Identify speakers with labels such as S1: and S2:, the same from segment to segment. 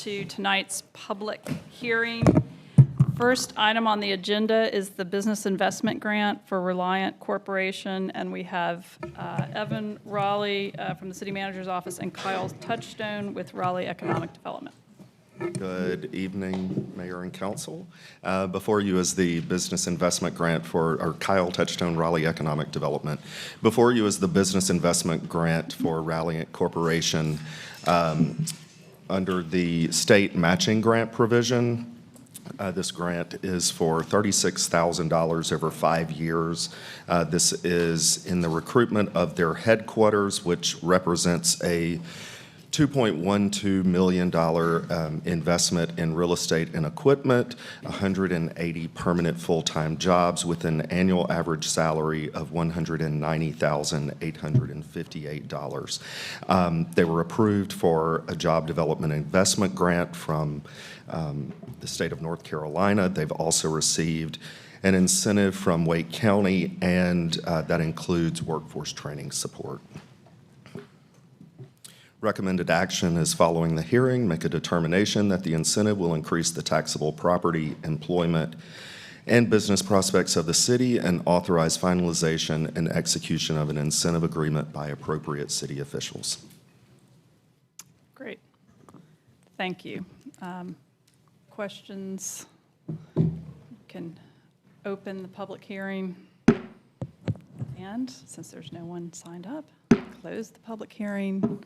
S1: to tonight's public hearing. First item on the agenda is the business investment grant for Reliant Corporation, and we have Evan Raleigh from the city manager's office and Kyle Touchstone with Raleigh Economic Development.
S2: Good evening, Mayor and Council. Before you is the business investment grant for Kyle Touchstone, Raleigh Economic Development. Before you is the business investment grant for Raleigh Corporation under the state matching grant provision. This grant is for $36,000 over 5 years. This is in the recruitment of their headquarters, which represents a $2.12 million investment in real estate and equipment, 180 permanent full-time jobs with an annual average salary of $190,858. They were approved for a job development investment grant from the state of North Carolina. They've also received an incentive from Wake County, and that includes workforce training support. Recommended action is following the hearing, make a determination that the incentive will increase the taxable property, employment, and business prospects of the city, and authorize finalization and execution of an incentive agreement by appropriate city officials.
S1: Great. Thank you. Questions? Can open the public hearing. And since there's no one signed up, close the public hearing.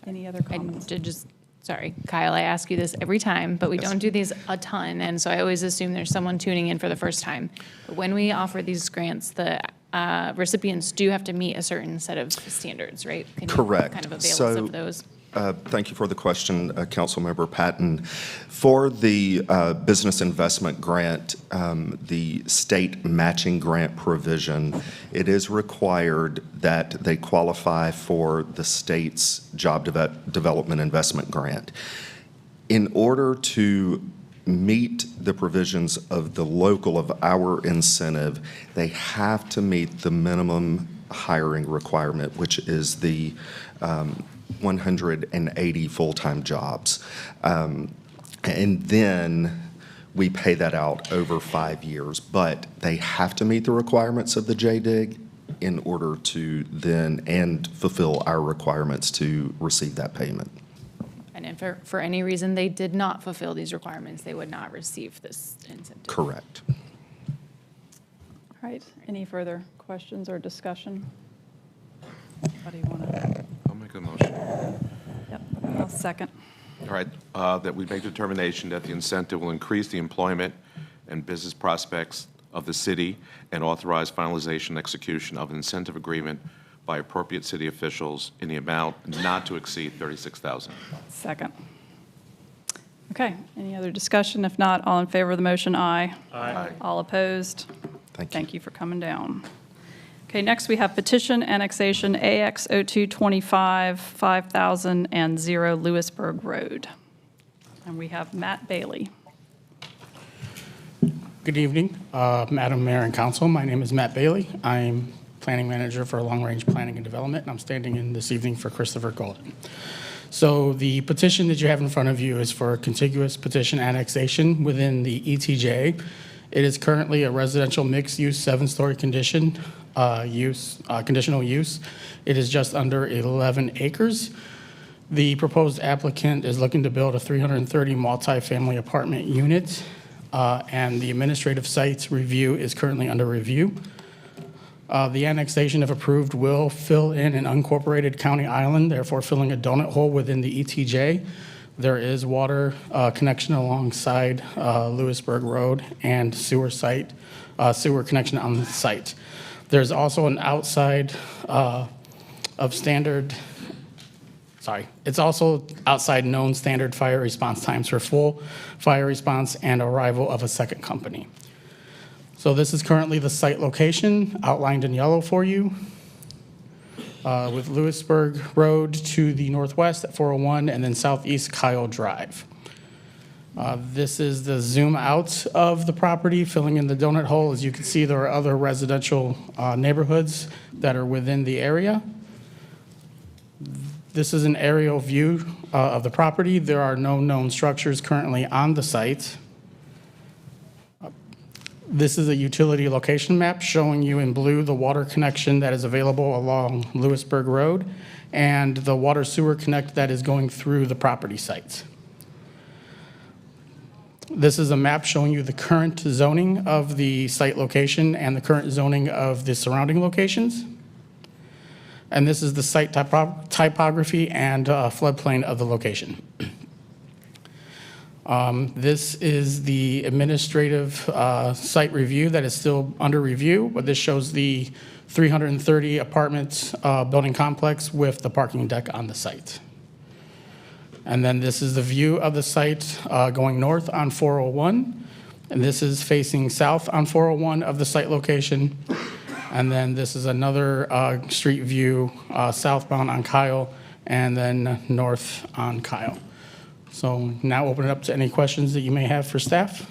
S1: Any other comments?
S3: Sorry, Kyle, I ask you this every time, but we don't do these a ton, and so I always assume there's someone tuning in for the first time. But when we offer these grants, the recipients do have to meet a certain set of standards, right? Can you
S2: Correct.
S3: kind of avail us of those?
S2: Thank you for the question, Councilmember Patton. For the business investment grant, the state matching grant provision, it is required that they qualify for the state's job development investment grant. In order to meet the provisions of the local of our incentive, they have to meet the minimum hiring requirement, which is the 180 full-time jobs. And then we pay that out over 5 years, but they have to meet the requirements of the JDIG in order to then, and fulfill our requirements to receive that payment.
S3: And if for any reason they did not fulfill these requirements, they would not receive this incentive.
S2: Correct.
S1: All right. Any further questions or discussion? Anybody want to?
S4: I'll make a motion.
S1: Yep, I'll second.
S4: All right, that we make determination that the incentive will increase the employment and business prospects of the city and authorize finalization and execution of an incentive agreement by appropriate city officials in the amount not to exceed $36,000.
S1: Second. Okay, any other discussion? If not, all in favor of the motion, aye.
S4: Aye.
S1: All opposed?
S2: Thank you.
S1: Thank you for coming down. Okay, next we have petition annexation AX 0225 5000 and 0 Lewisburg Road. And we have Matt Bailey.
S5: Good evening, Madam Mayor and Council. My name is Matt Bailey. I'm Planning Manager for Long Range Planning and Development, and I'm standing in this evening for Christopher Golden. So the petition that you have in front of you is for contiguous petition annexation within the ETJ. It is currently a residential mixed-use 7-story conditional use. It is just under 11 acres. The proposed applicant is looking to build a 330 multifamily apartment unit, and the administrative site review is currently under review. The annexation, if approved, will fill in an unincorporated county island, therefore filling a donut hole within the ETJ. There is water connection alongside Lewisburg Road and sewer connection on the site. There's also an outside it's also outside known standard fire response times for full fire response and arrival of a second company. So this is currently the site location outlined in yellow for you, with Lewisburg Road to the northwest at 401 and then southeast Kyle Drive. This is the zoom out of the property, filling in the donut hole. As you can see, there are other residential neighborhoods that are within the area. This is an aerial view of the property. There are no known structures currently on the site. This is a utility location map showing you in blue the water connection that is available along Lewisburg Road and the water sewer connect that is going through the property sites. This is a map showing you the current zoning of the site location and the current zoning of the surrounding locations. And this is the site topography and floodplain of the location. This is the administrative site review that is still under review, but this shows the 330 apartments building complex with the parking deck on the site. And then this is the view of the site going north on 401, and this is facing south on 401 of the site location. And then this is another street view southbound on Kyle and then north on Kyle. So now open it up to any questions that you may have for staff.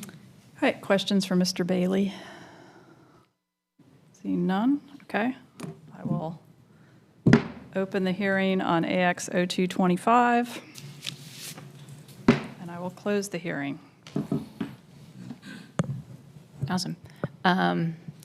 S1: All right, questions for Mr. Bailey? Seeing none, okay. I will open the hearing on AX 0225, and I will close the hearing.
S3: Awesome.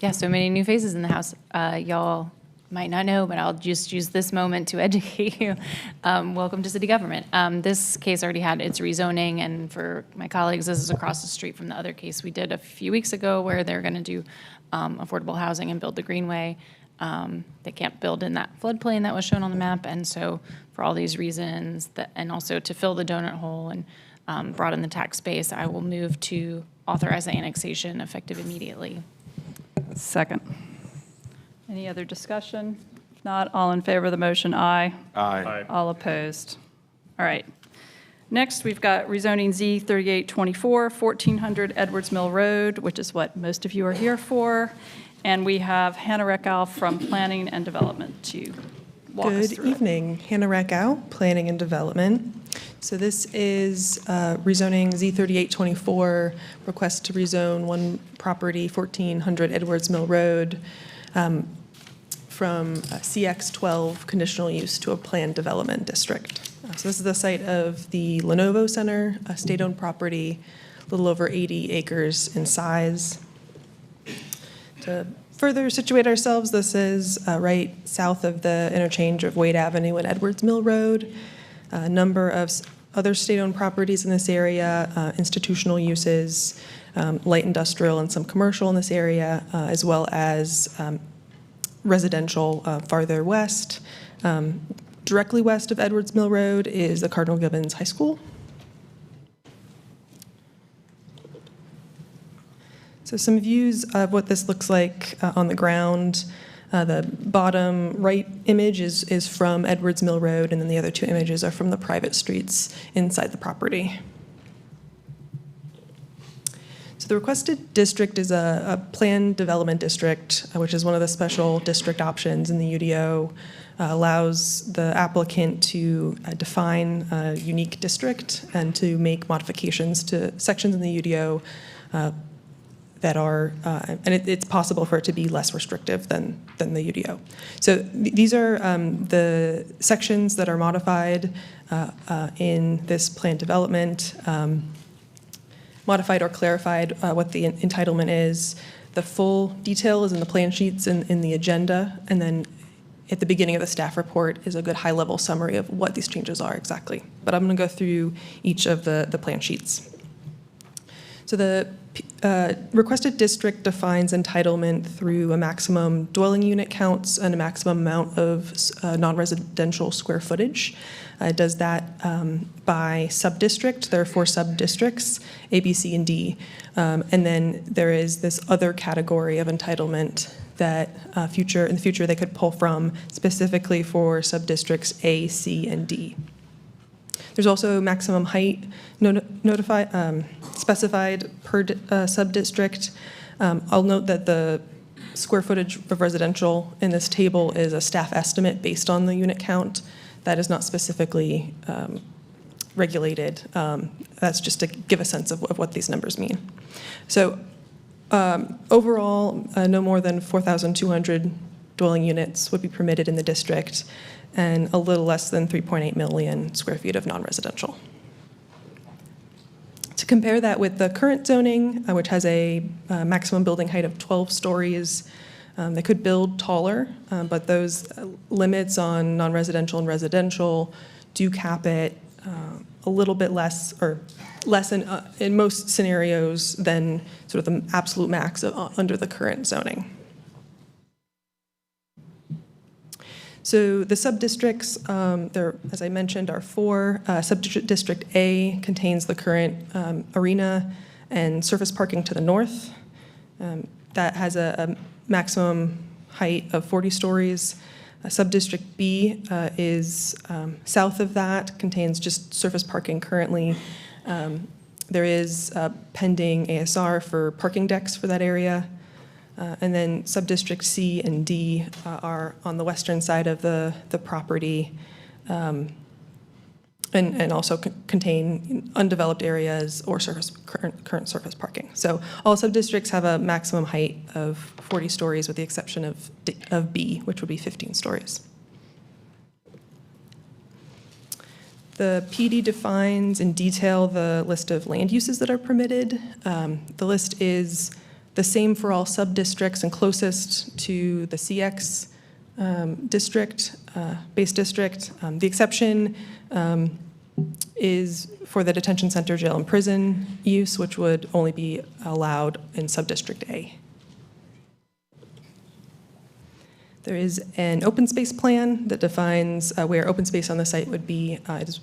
S3: Yeah, so many new faces in the house. Y'all might not know, but I'll just use this moment to educate you. Welcome to city government. This case already had its rezoning, and for my colleagues, this is across the street from the other case we did a few weeks ago where they're going to do affordable housing and build the greenway. They can't build in that floodplain that was shown on the map, and so for all these reasons, and also to fill the donut hole and broaden the tax base, I will move to authorize the annexation effective immediately.
S1: Second. Any other discussion? If not, all in favor of the motion, aye.
S4: Aye.
S1: All opposed. All right. Next, we've got rezoning Z 3824, 1400 Edwards Mill Road, which is what most of you are here for. And we have Hannah Reckow from Planning and Development to walk us
S6: Good
S1: through it.
S6: evening, Hannah Reckow, Planning and Development. So this is rezoning Z3824, request to rezone one property, 1400 Edwards Mill Road, from CX12 conditional use to a planned development district. So this is the site of the Lenovo Center, a state-owned property, a little over 80 acres in size. To further situate ourselves, this is right south of the interchange of Wade Avenue and Edwards Mill Road. A number of other state-owned properties in this area, institutional uses, light industrial and some commercial in this area, as well as residential farther west. Directly west of Edwards Mill Road is the Cardinal Gibbons High School. So some views of what this looks like on the ground. The bottom right image is from Edwards Mill Road, and then the other two images are from the private streets inside the property. So the requested district is a planned development district, which is one of the special district options in the UDO. Allows the applicant to define a unique district and to make modifications to sections in the UDO that are, and it's possible for it to be less restrictive than the UDO. So these are the sections that are modified in this planned development. Modified or clarified what the entitlement is. The full detail is in the plan sheets in the agenda, and then at the beginning of the staff report is a good high-level summary of what these changes are exactly. But I'm going to go through each of the plan sheets. So the requested district defines entitlement through a maximum dwelling unit counts and a maximum amount of non-residential square footage. It does that by sub-district. There are 4 sub-districts, A, B, C, and D. And then there is this other category of entitlement that in the future they could pull from specifically for sub-districts A, C, and D. There's also maximum height specified per sub-district. I'll note that the square footage of residential in this table is a staff estimate based on the unit count. That is not specifically regulated. That's just to give a sense of what these numbers mean. So overall, no more than 4,200 dwelling units would be permitted in the district, and a little less than 3.8 million square feet of non-residential. To compare that with the current zoning, which has a maximum building height of 12 stories, they could build taller, but those limits on non-residential and residential do cap it a little bit less, or less in most scenarios than sort of the absolute max under the current zoning. So the sub-districts, there, as I mentioned, are 4. Sub-district A contains the current arena and surface parking to the north. That has a maximum height of 40 stories. Sub-district B is south of that, contains just surface parking currently. There is pending ASR for parking decks for that area. And then sub-district C and D are on the western side of the property, and also contain undeveloped areas or current surface parking. So all sub-districts have a maximum height of 40 stories with the exception of B, which would be 15 stories. The PD defines in detail the list of land uses that are permitted. The list is the same for all sub-districts and closest to the CX district, base district. The exception is for the detention center, jail, and prison use, which would only be allowed in sub-district A. There is an open space plan that defines where open space on the site would be. It is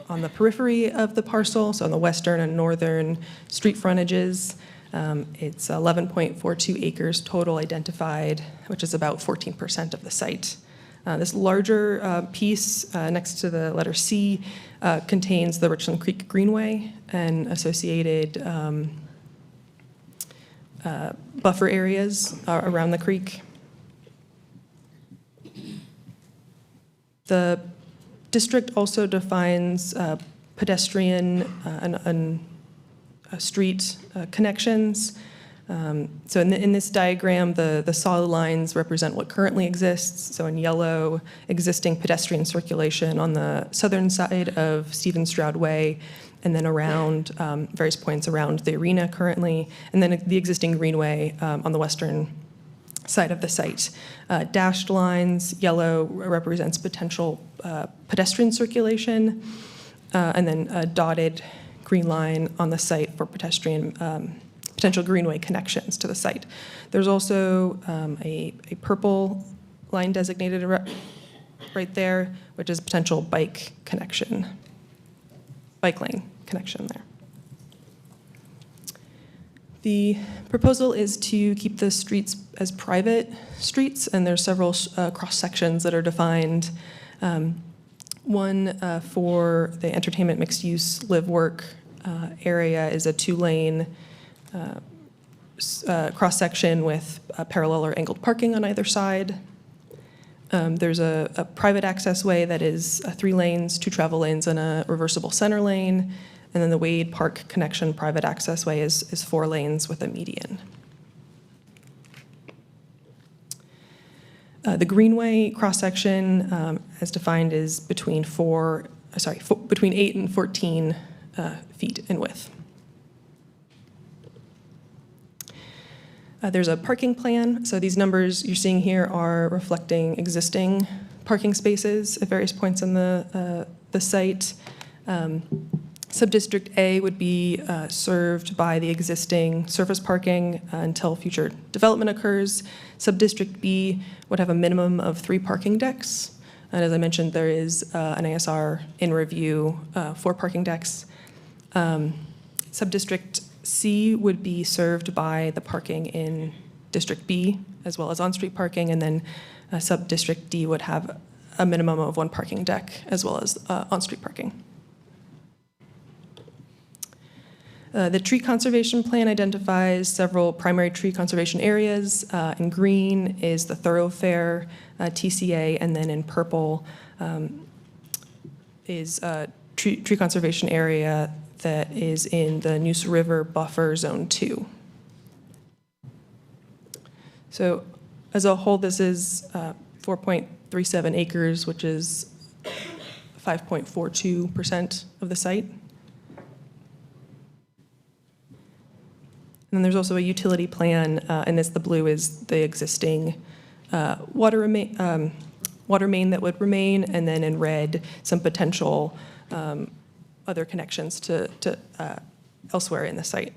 S6: on the periphery of the parcel, so on the western and northern street frontages. It's 11.42 acres total identified, which is about 14% of the site. This larger piece next to the letter C contains the Richland Creek Greenway and associated buffer areas around the creek. The district also defines pedestrian and street connections. So in this diagram, the solid lines represent what currently exists. So in yellow, existing pedestrian circulation on the southern side of Stephen Stroud Way, and then around various points around the arena currently, and then the existing greenway on the western side of the site. Dashed lines, yellow represents potential pedestrian circulation, and then a dotted green line on the site for pedestrian potential greenway connections to the site. There's also a purple line designated right there, which is potential bike lane connection there. The proposal is to keep the streets as private streets, and there's several cross sections that are defined. One for the entertainment mixed-use live-work area is a 2-lane cross-section with parallel or angled parking on either side. There's a private access way that is 3 lanes, 2 travel lanes, and a reversible center lane. And then the Wade Park connection private access way is 4 lanes with a median. The Greenway cross-section, as defined, is between 8 and 14 feet in width. There's a parking plan. So these numbers you're seeing here are reflecting existing parking spaces at various points on the site. Subdistrict A would be served by the existing surface parking until future development occurs. Subdistrict B would have a minimum of 3 parking decks. And as I mentioned, there is an ASR in review for parking decks. Subdistrict C would be served by the parking in District B, as well as on-street parking, and then Subdistrict D would have a minimum of 1 parking deck, as well as on-street parking. The tree conservation plan identifies several primary tree conservation areas. In green is the thoroughfare TCA, and then in purple is a tree conservation area that is in the Neuse River Buffer Zone 2. So as a whole, this is 4.37 acres, which is 5.42% of the site. And then there's also a utility plan, and this, the blue is the existing water main that would remain, and then in red, some potential other connections to elsewhere in the site.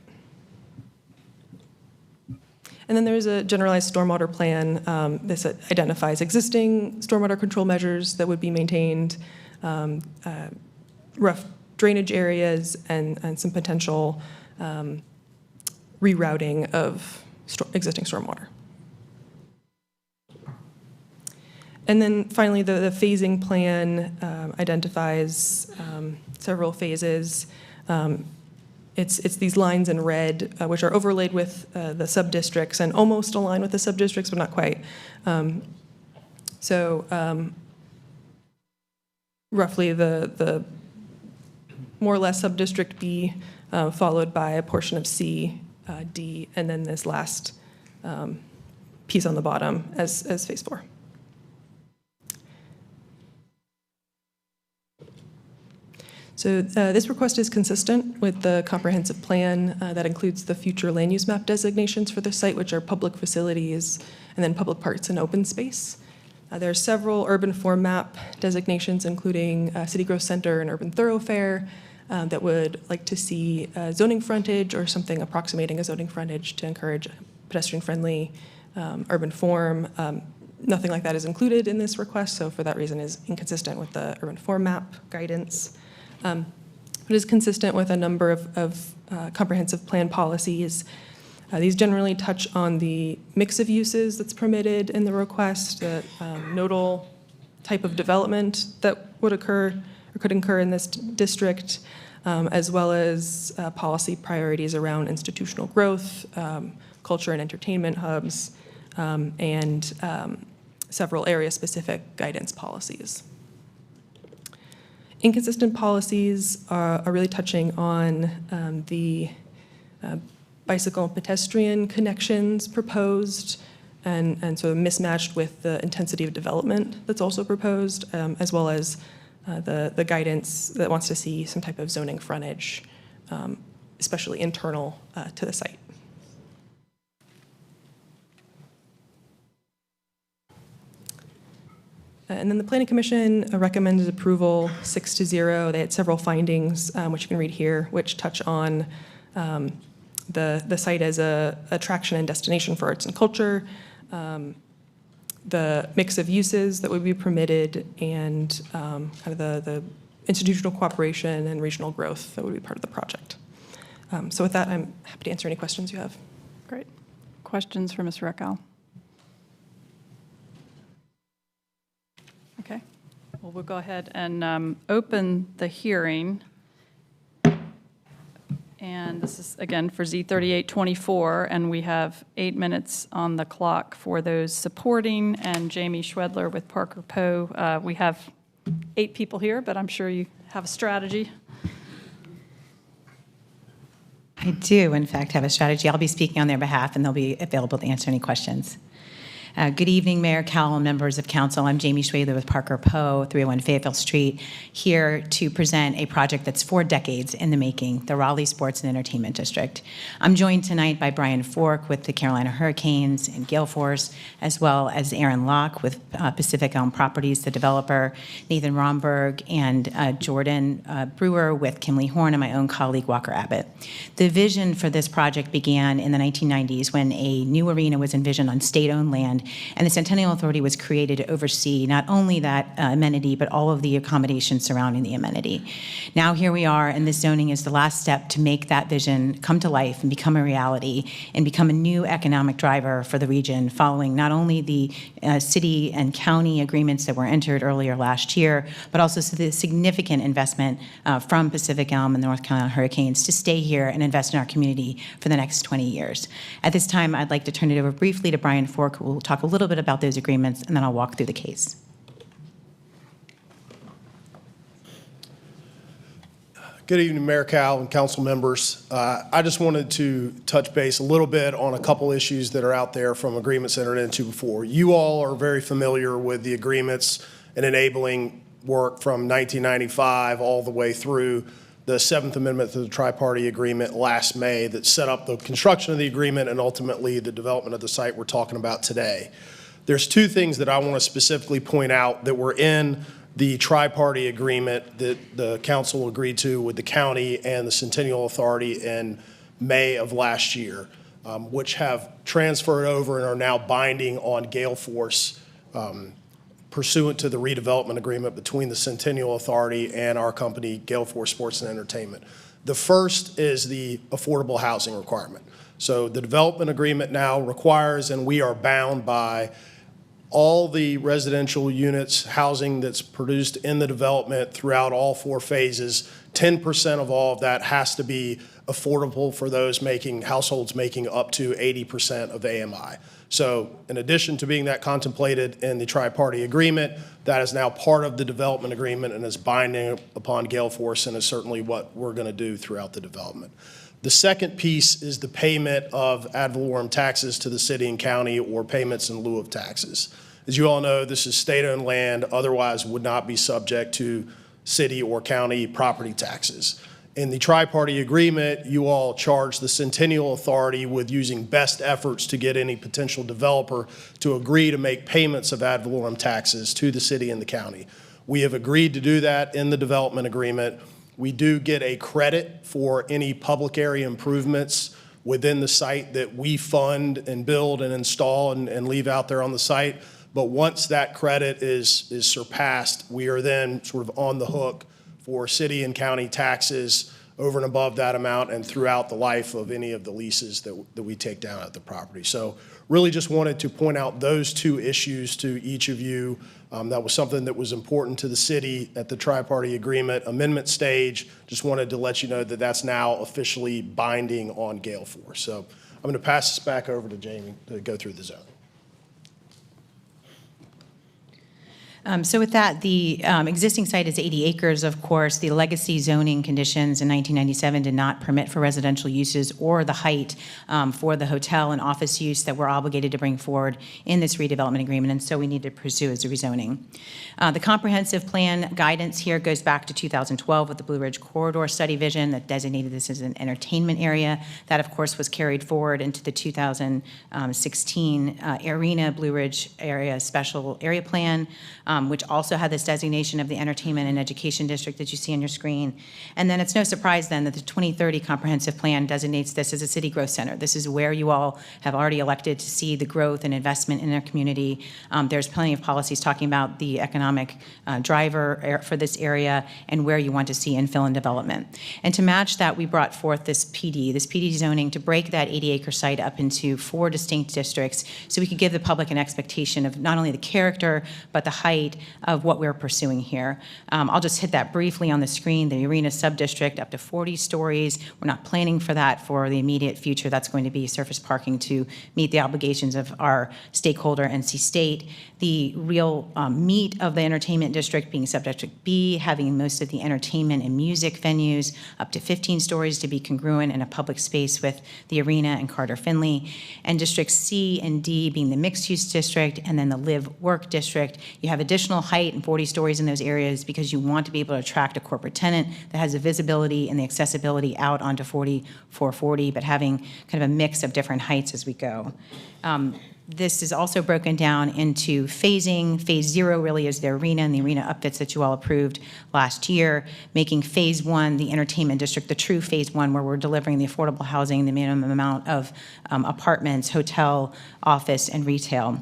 S6: And then there's a generalized stormwater plan. This identifies existing stormwater control measures that would be maintained, rough drainage areas, and some potential rerouting of existing stormwater. And then finally, the phasing plan identifies several phases. It's these lines in red, which are overlaid with the sub-districts and almost align with the sub-districts, but not quite. Roughly the more or less sub-district B, followed by a portion of C, D, and then this last piece on the bottom as phase 4. So this request is consistent with the comprehensive plan that includes the future land use map designations for the site, which are public facilities and then public parks and open space. There are several urban form map designations, including city growth center and urban thoroughfare, that would like to see zoning frontage or something approximating a zoning frontage to encourage pedestrian-friendly urban form. Nothing like that is included in this request, so for that reason is inconsistent with the urban form map guidance. It is consistent with a number of comprehensive plan policies. These generally touch on the mix of uses that's permitted in the request, the nodal type of development that would occur or could occur in this district, as well as policy priorities around institutional growth, culture and entertainment hubs, and several area-specific guidance policies. Inconsistent policies are really touching on the bicycle and pedestrian connections proposed and sort of mismatched with the intensity of development that's also proposed, as well as the guidance that wants to see some type of zoning frontage, especially internal to the site. And then the Planning Commission recommended approval 6-0. They had several findings, which you can read here, which touch on the site as a attraction and destination for arts and culture, the mix of uses that would be permitted, and kind of the institutional cooperation and regional growth that would be part of the project. So with that, I'm happy to answer any questions you have.
S1: Great. Questions for Ms. Reckow? Okay. Well, we'll go ahead and open the hearing. And this is, again, for Z3824, and we have 8 minutes on the clock for those supporting, and Jamie Schwedler with Parker Poe. We have 8 people here, but I'm sure you have a strategy.
S7: I do, in fact, have a strategy. I'll be speaking on their behalf, and they'll be available to answer any questions. Good evening, Mayor Cowell and members of council. I'm Jamie Schwedler with Parker Poe, 301 Fayetteville Street, here to present a project that's 4 decades in the making, the Raleigh Sports and Entertainment District. I'm joined tonight by Brian Fork with the Carolina Hurricanes and Gale Force, as well as Aaron Locke with Pacific Elm Properties, the developer, Nathan Romberg, and Jordan Brewer with Kimley Horn, and my own colleague, Walker Abbott. The vision for this project began in the 1990s when a new arena was envisioned on state-owned land, and the Centennial Authority was created to oversee not only that amenity, but all of the accommodations surrounding the amenity. Now here we are, and this zoning is the last step to make that vision come to life and become a reality and become a new economic driver for the region, following not only the city and county agreements that were entered earlier last year, but also the significant investment from Pacific Elm and the North Carolina Hurricanes to stay here and invest in our community for the next 20 years. At this time, I'd like to turn it over briefly to Brian Fork, who will talk a little bit about those agreements, and then I'll walk through the case.
S8: Good evening, Mayor Cal and council members. I just wanted to touch base a little bit on a couple issues that are out there from agreements entered into before. You all are very familiar with the agreements and enabling work from 1995 all the way through the Seventh Amendment to the Tri-Party Agreement last May that set up the construction of the agreement and ultimately the development of the site we're talking about today. There's two things that I want to specifically point out that were in the tri-party agreement that the council agreed to with the county and the Centennial Authority in May of last year, which have transferred over and are now binding on Gale Force pursuant to the redevelopment agreement between the Centennial Authority and our company, Gale Force Sports and Entertainment. The first is the affordable housing requirement. So the development agreement now requires, and we are bound by, all the residential units, housing that's produced in the development throughout all 4 phases, 10% of all of that has to be affordable for those households making up to 80% of AMI. So in addition to being that contemplated in the tri-party agreement, that is now part of the development agreement and is binding upon Gale Force and is certainly what we're going to do throughout the development. The second piece is the payment of ad valorem taxes to the city and county or payments in lieu of taxes. As you all know, this is state-owned land, otherwise would not be subject to city or county property taxes. In the tri-party agreement, you all charge the Centennial Authority with using best efforts to get any potential developer to agree to make payments of ad valorem taxes to the city and the county. We have agreed to do that in the development agreement. We do get a credit for any public area improvements within the site that we fund and build and install and leave out there on the site. But once that credit is surpassed, we are then sort of on the hook for city and county taxes over and above that amount and throughout the life of any of the leases that we take down at the property. So really just wanted to point out those two issues to each of you. That was something that was important to the city at the tri-party agreement amendment stage. Just wanted to let you know that that's now officially binding on Gale Force. So I'm going to pass this back over to Jamie to go through the zoning.
S7: So with that, the existing site is 80 acres, of course. The legacy zoning conditions in 1997 did not permit for residential uses or the height for the hotel and office use that we're obligated to bring forward in this redevelopment agreement, and so we need to pursue as a rezoning. The comprehensive plan guidance here goes back to 2012 with the Blue Ridge Corridor Study Vision that designated this as an entertainment area. That, of course, was carried forward into the 2016 Arena Blue Ridge Area Special Area Plan, which also had this designation of the entertainment and education district that you see on your screen. And then it's no surprise then that the 2030 comprehensive plan designates this as a city growth center. This is where you all have already elected to see the growth and investment in our community. There's plenty of policies talking about the economic driver for this area and where you want to see infill and development. And to match that, we brought forth this PD zoning to break that 80-acre site up into 4 distinct districts so we could give the public an expectation of not only the character, but the height of what we're pursuing here. I'll just hit that briefly on the screen. The Arena Subdistrict, up to 40 stories. We're not planning for that for the immediate future. That's going to be surface parking to meet the obligations of our stakeholder, NC State. The real meat of the entertainment district being Subdistrict B, having most of the entertainment and music venues, up to 15 stories to be congruent in a public space with the Arena and Carter Finley. And District C and D being the mixed-use district, and then the live-work district. You have additional height and 40 stories in those areas because you want to be able to attract a corporate tenant that has the visibility and the accessibility out onto 440, but having kind of a mix of different heights as we go. This is also broken down into phasing. Phase 0 really is the arena and the arena upfits that you all approved last year, making phase 1 the entertainment district, the true phase 1 where we're delivering the affordable housing, the minimum amount of apartments, hotel, office, and retail.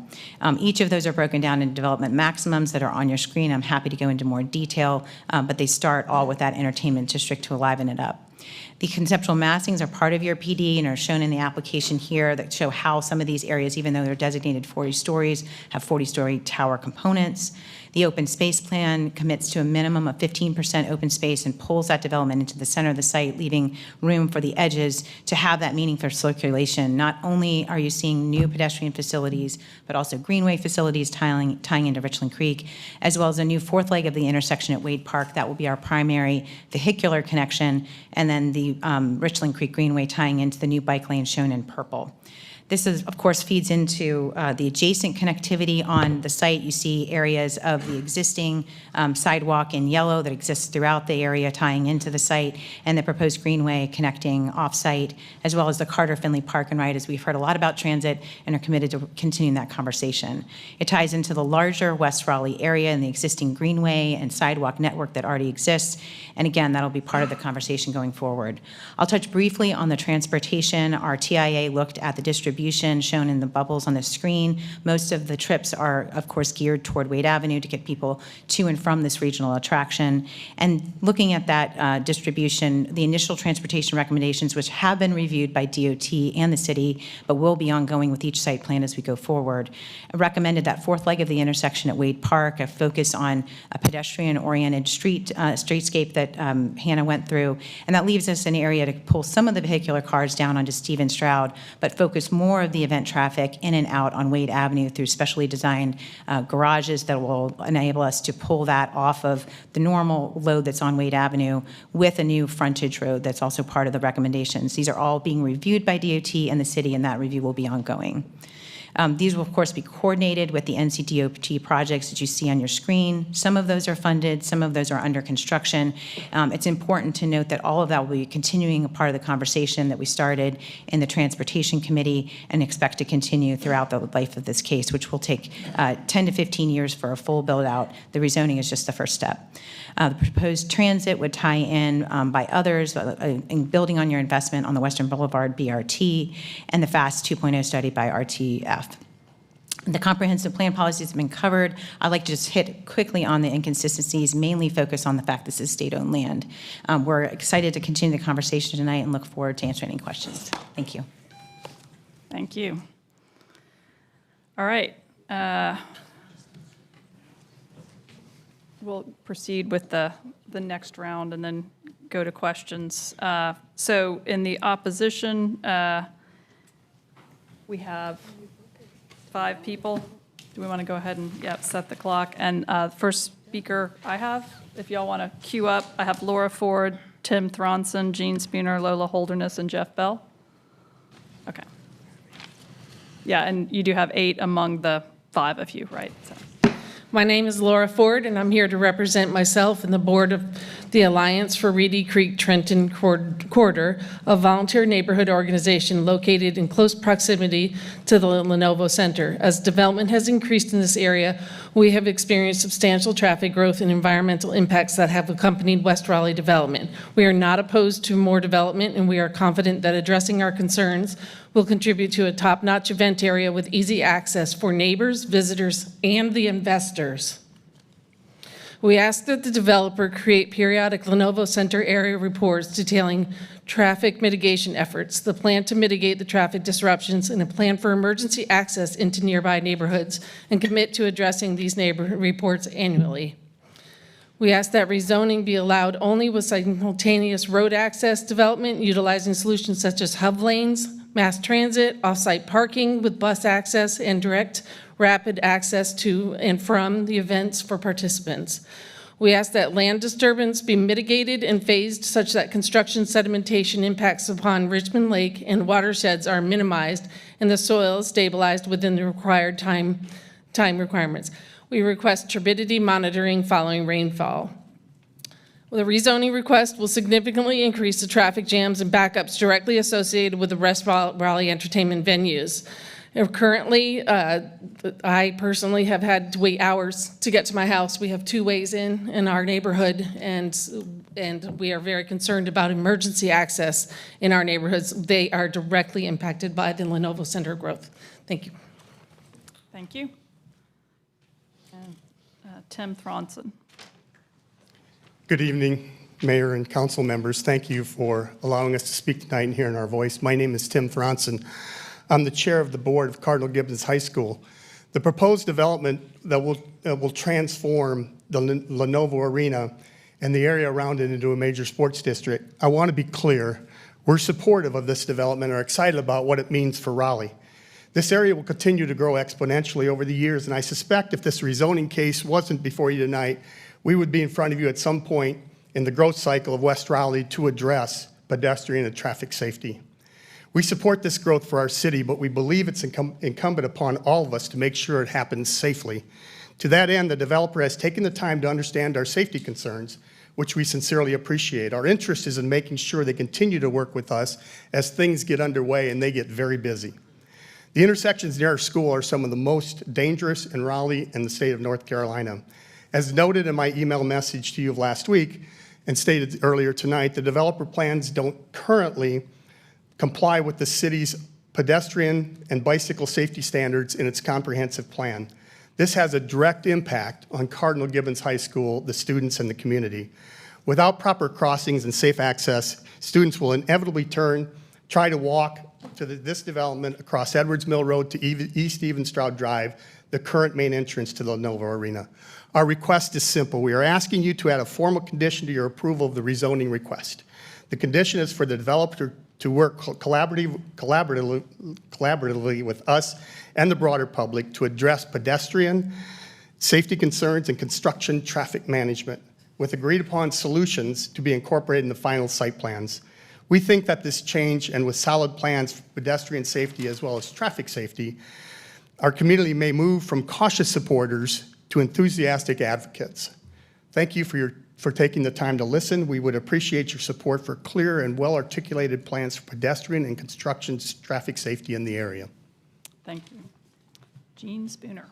S7: Each of those are broken down into development maximums that are on your screen. I'm happy to go into more detail, but they start all with that entertainment district to liven it up. The conceptual massings are part of your PD and are shown in the application here that show how some of these areas, even though they're designated 40 stories, have 40-story tower components. The open space plan commits to a minimum of 15% open space and pulls that development into the center of the site, leaving room for the edges to have that meaningful circulation. Not only are you seeing new pedestrian facilities, but also greenway facilities tying into Richland Creek, as well as a new fourth leg of the intersection at Wade Park. That will be our primary vehicular connection, and then the Richland Creek Greenway tying into the new bike lane shown in purple. This is, of course, feeds into the adjacent connectivity on the site. You see areas of the existing sidewalk in yellow that exists throughout the area tying into the site, and the proposed greenway connecting off-site, as well as the Carter Finley Park and Ride, as we've heard a lot about transit and are committed to continuing that conversation. It ties into the larger West Raleigh area and the existing greenway and sidewalk network that already exists. And again, that'll be part of the conversation going forward. I'll touch briefly on the transportation. Our TIA looked at the distribution shown in the bubbles on the screen. Most of the trips are, of course, geared toward Wade Avenue to get people to and from this regional attraction. And looking at that distribution, the initial transportation recommendations, which have been reviewed by DOT and the city, but will be ongoing with each site plan as we go forward, recommended that fourth leg of the intersection at Wade Park, a focus on a pedestrian-oriented streetscape that Hannah went through. And that leaves us an area to pull some of the vehicular cars down onto Stephen Stroud, but focus more of the event traffic in and out on Wade Avenue through specially designed garages that will enable us to pull that off of the normal load that's on Wade Avenue with a new frontage road that's also part of the recommendations. These are all being reviewed by DOT and the city, and that review will be ongoing. These will, of course, be coordinated with the NCDOT projects that you see on your screen. Some of those are funded, some of those are under construction. It's important to note that all of that will be continuing a part of the conversation that we started in the Transportation Committee and expect to continue throughout the life of this case, which will take 10 to 15 years for a full build-out. The rezoning is just the first step. The proposed transit would tie in by others, in building on your investment on the Western Boulevard BRT and the FAST 2.0 study by RTF. The comprehensive plan policies have been covered. I'd like to just hit quickly on the inconsistencies, mainly focus on the fact this is state-owned land. We're excited to continue the conversation tonight and look forward to answering any questions. Thank you.
S1: Thank you. All right. We'll proceed with the next round and then go to questions. So in the opposition, we have 5 people. Do we want to go ahead and, set the clock? And first speaker I have, if y'all want to queue up, I have Laura Ford, Tim Thronson, Jean Spooner, Lola Holderness, and Jeff Bell. Okay. Yeah, and you do have 8 among the 5 of you, right? So.
S9: My name is Laura Ford, and I'm here to represent myself and the board of the Alliance for Reedy Creek Trenton Corridor, a volunteer neighborhood organization located in close proximity to the Lenovo Center. As development has increased in this area, we have experienced substantial traffic growth and environmental impacts that have accompanied West Raleigh development. We are not opposed to more development, and we are confident that addressing our concerns will contribute to a top-notch event area with easy access for neighbors, visitors, and the investors. We ask that the developer create periodic Lenovo Center area reports detailing traffic mitigation efforts, the plan to mitigate the traffic disruptions, and a plan for emergency access into nearby neighborhoods, and commit to addressing these neighborhood reports annually. We ask that rezoning be allowed only with simultaneous road access development, utilizing solutions such as hub lanes, mass transit, off-site parking with bus access, and direct rapid access to and from the events for participants. We ask that land disturbance be mitigated and phased such that construction sedimentation impacts upon Richmond Lake and watersheds are minimized and the soil is stabilized within the required time requirements. We request turbidity monitoring following rainfall. The rezoning request will significantly increase the traffic jams and backups directly associated with the West Raleigh entertainment venues. Currently, I personally have had to wait hours to get to my house. We have 2 ways in our neighborhood, and we are very concerned about emergency access in our neighborhoods. They are directly impacted by the Lenovo Center growth. Thank you.
S1: Thank you. And Tim Thronson.
S10: Good evening,
S5: Mayor and council members, thank you for allowing us to speak tonight and hearing our voice. My name is Tim Thronson. I'm the chair of the board of Cardinal Gibbons High School. The proposed development that will transform the Lenovo Arena and the area around it into a major sports district. I want to be clear, we're supportive of this development and are excited about what it means for Raleigh. This area will continue to grow exponentially over the years, and I suspect if this rezoning case wasn't before you tonight, we would be in front of you at some point in the growth cycle of West Raleigh to address pedestrian and traffic safety. We support this growth for our city, but we believe it's incumbent upon all of us to make sure it happens safely. To that end, the developer has taken the time to understand our safety concerns, which we sincerely appreciate. Our interest is in making sure they continue to work with us as things get underway and they get very busy. The intersections near our school are some of the most dangerous in Raleigh and the state of North Carolina. As noted in my email message to you of last week and stated earlier tonight, the developer plans don't currently comply with the city's pedestrian and bicycle safety standards in its comprehensive plan. This has a direct impact on Cardinal Gibbons High School, the students, and the community. Without proper crossings and safe access, students will inevitably try to walk to this development across Edwards Mill Road to East Even Stroud Drive, the current main entrance to the Lenovo Arena. Our request is simple. We are asking you to add a formal condition to your approval of the rezoning request. The condition is for the developer to work collaboratively with us and the broader public to address pedestrian safety concerns and construction traffic management with agreed upon solutions to be incorporated in the final site plans. We think that this change, and with solid plans for pedestrian safety as well as traffic safety, our community may move from cautious supporters to enthusiastic advocates. Thank you for taking the time to listen. We would appreciate your support for clear and well-articulated plans for pedestrian and construction traffic safety in the area.
S1: Thank you. Jean Spooner.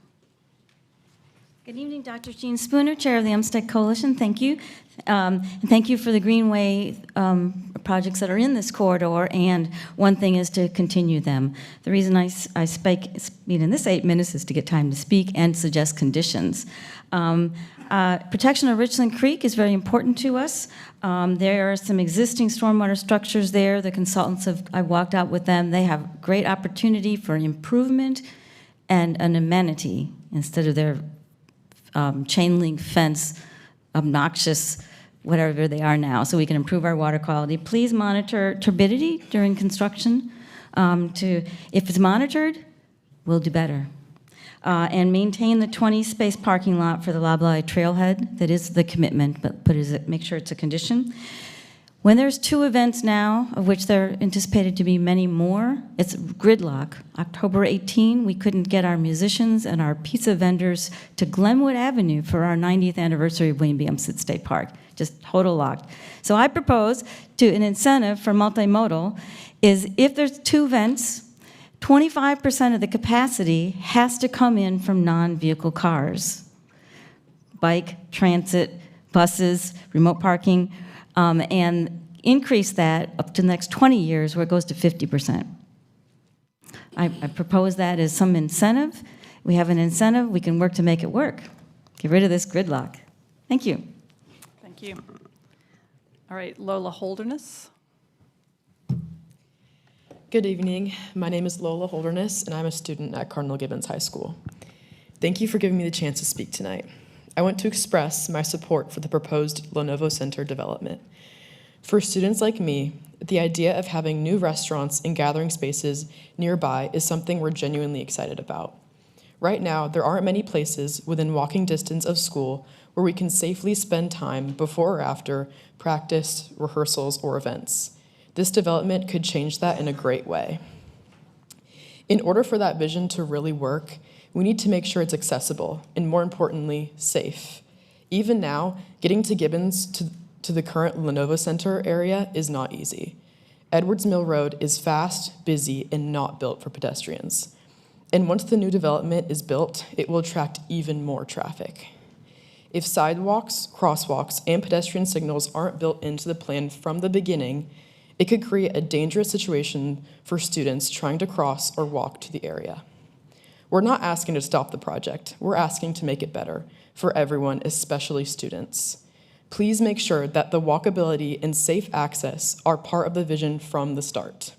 S10: Good evening, Dr. Jean Spooner, Chair of the Umstead Coalition. Thank you. And thank you for the Greenway projects that are in this corridor, and one thing is to continue them. The reason I speak in this 8 minutes is to get time to speak and suggest conditions. Protection of Richland Creek is very important to us. There are some existing stormwater structures there. The consultants I walked out with them. They have great opportunity for improvement and an amenity instead of their chain link fence, obnoxious, whatever they are now, so we can improve our water quality. Please monitor turbidity during construction. If it's monitored, we'll do better. And maintain the 20-space parking lot for the Loblolly Trailhead. That is the commitment, but make sure it's a condition. When there's 2 events now, of which there are anticipated to be many more, it's gridlock. October 18, we couldn't get our musicians and our pizza vendors to Glenwood Avenue for our 90th anniversary of William B. Umstead State Park. Just total locked. So I propose an incentive for multimodal is if there's 2 events, 25% of the capacity has to come in from non-vehicle cars. Bike, transit, buses, remote parking, and increase that up to the next 20 years where it goes to 50%. I propose that as some incentive. We have an incentive, we can work to make it work. Get rid of this gridlock. Thank you.
S1: Thank you. All right, Lola Holderness.
S11: Good evening. My name is Lola Holderness, and I'm a student at Cardinal Gibbons High School. Thank you for giving me the chance to speak tonight. I want to express my support for the proposed Lenovo Center development. For students like me, the idea of having new restaurants and gathering spaces nearby is something we're genuinely excited about. Right now, there aren't many places within walking distance of school where we can safely spend time before or after practice, rehearsals, or events. This development could change that in a great way. In order for that vision to really work, we need to make sure it's accessible and, more importantly, safe. Even now, getting to Gibbons to the current Lenovo Center area is not easy. Edwards Mill Road is fast, busy, and not built for pedestrians. And once the new development is built, it will attract even more traffic. If sidewalks, crosswalks, and pedestrian signals aren't built into the plan from the beginning, it could create a dangerous situation for students trying to cross or walk to the area. We're not asking to stop the project. We're asking to make it better for everyone, especially students. Please make sure that the walkability and safe access are part of the vision from the start.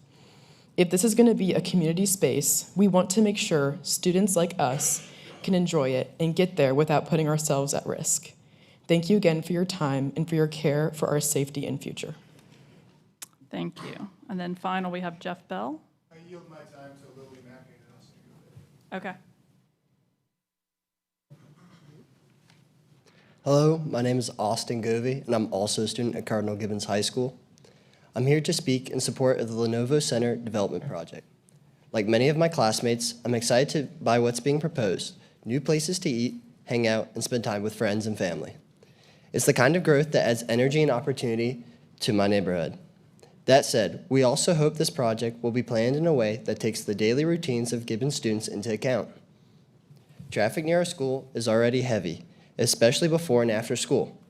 S11: If this is going to be a community space, we want to make sure students like us can enjoy it and get there without putting ourselves at risk. Thank you again for your time and for your care for our safety and future.
S1: Thank you. And then final, we have Jeff Bell.
S8: I yield my time to Lily Mackin and Austin Goodman.
S1: Okay.
S12: Hello, my name is Austin Govey, and I'm also a student at Cardinal Gibbons High School. I'm here to speak in support of the Lenovo Center development project. Like many of my classmates, I'm excited by what's being proposed, new places to eat, hang out, and spend time with friends and family. It's the kind of growth that adds energy and opportunity to my neighborhood. That said, we also hope this project will be planned in a way that takes the daily routines of Gibbons students into account. Traffic near our school is already heavy, especially before and after school.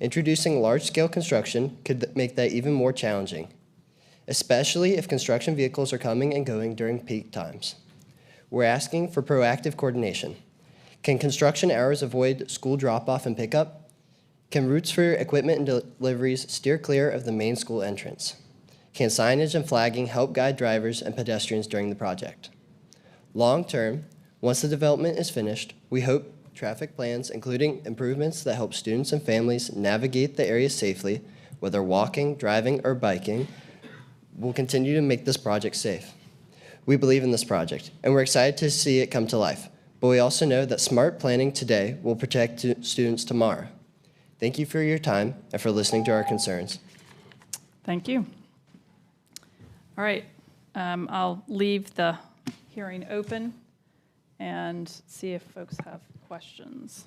S12: Introducing large-scale construction could make that even more challenging, especially if construction vehicles are coming and going during peak times. We're asking for proactive coordination. Can construction hours avoid school drop-off and pickup? Can routes for equipment and deliveries steer clear of the main school entrance? Can signage and flagging help guide drivers and pedestrians during the project? Long-term, once the development is finished, we hope traffic plans, including improvements that help students and families navigate the area safely, whether walking, driving, or biking, will continue to make this project safe. We believe in this project, and we're excited to see it come to life, but we also know that smart planning today will protect students tomorrow. Thank you for your time and for listening to our concerns.
S1: Thank you. All right. I'll leave the hearing open and see if folks have questions.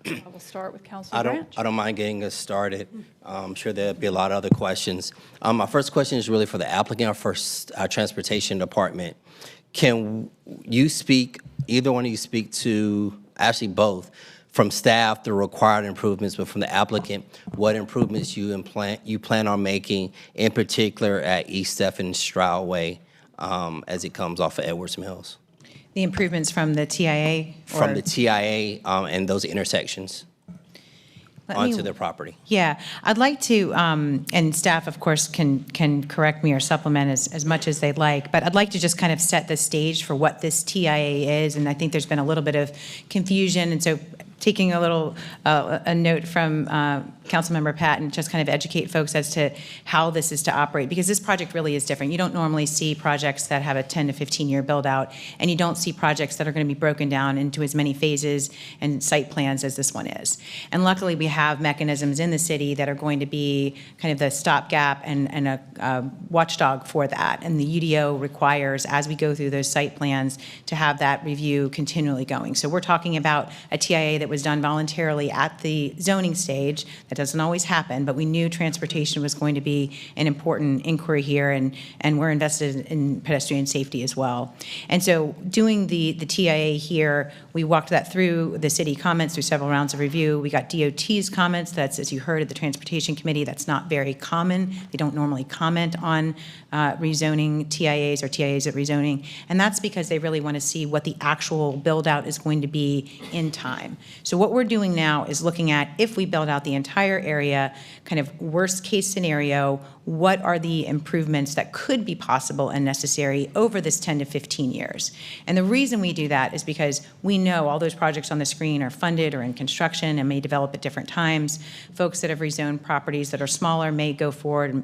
S1: I will start with Councilor Branch.
S13: I don't mind getting us started. I'm sure there'll be a lot of other questions. My first question is really for the applicant or for our transportation department. Can you speak, either one of you speak to, actually both, from staff, the required improvements, but from the applicant, what improvements you plan on making, in particular at East Stephen Stroud Way as it comes off of Edwards Mills?
S7: The improvements from the TIA?
S13: From the TIA and those intersections onto their property.
S7: Yeah, I'd like to, and staff, of course, can correct me or supplement as much as they'd like, but I'd like to just kind of set the stage for what this TIA is, and I think there's been a little bit of confusion, and so taking a little, a note from Councilmember Patton, just kind of educate folks as to how this is to operate, because this project really is different. You don't normally see projects that have a 10 to 15-year build-out, and you don't see projects that are going to be broken down into as many phases and site plans as this one is. And luckily, we have mechanisms in the city that are going to be kind of the stopgap and a watchdog for that. And the UDO requires, as we go through those site plans, to have that review continually going. So we're talking about a TIA that was done voluntarily at the zoning stage. That doesn't always happen, but we knew transportation was going to be an important inquiry here, and we're invested in pedestrian safety as well. And so doing the TIA here, we walked that through the city comments through several rounds of review. We got DOT's comments. That's, as you heard at the Transportation Committee, that's not very common. They don't normally comment on rezoning TIAs or TIAs at rezoning, and that's because they really want to see what the actual build out is going to be in time. So what we're doing now is looking at, if we build out the entire area, kind of worst case scenario, what are the improvements that could be possible and necessary over this 10 to 15 years. And the reason we do that is because we know all those projects on the screen are funded or in construction and may develop at different times. Folks that have rezoned properties that are smaller may go forward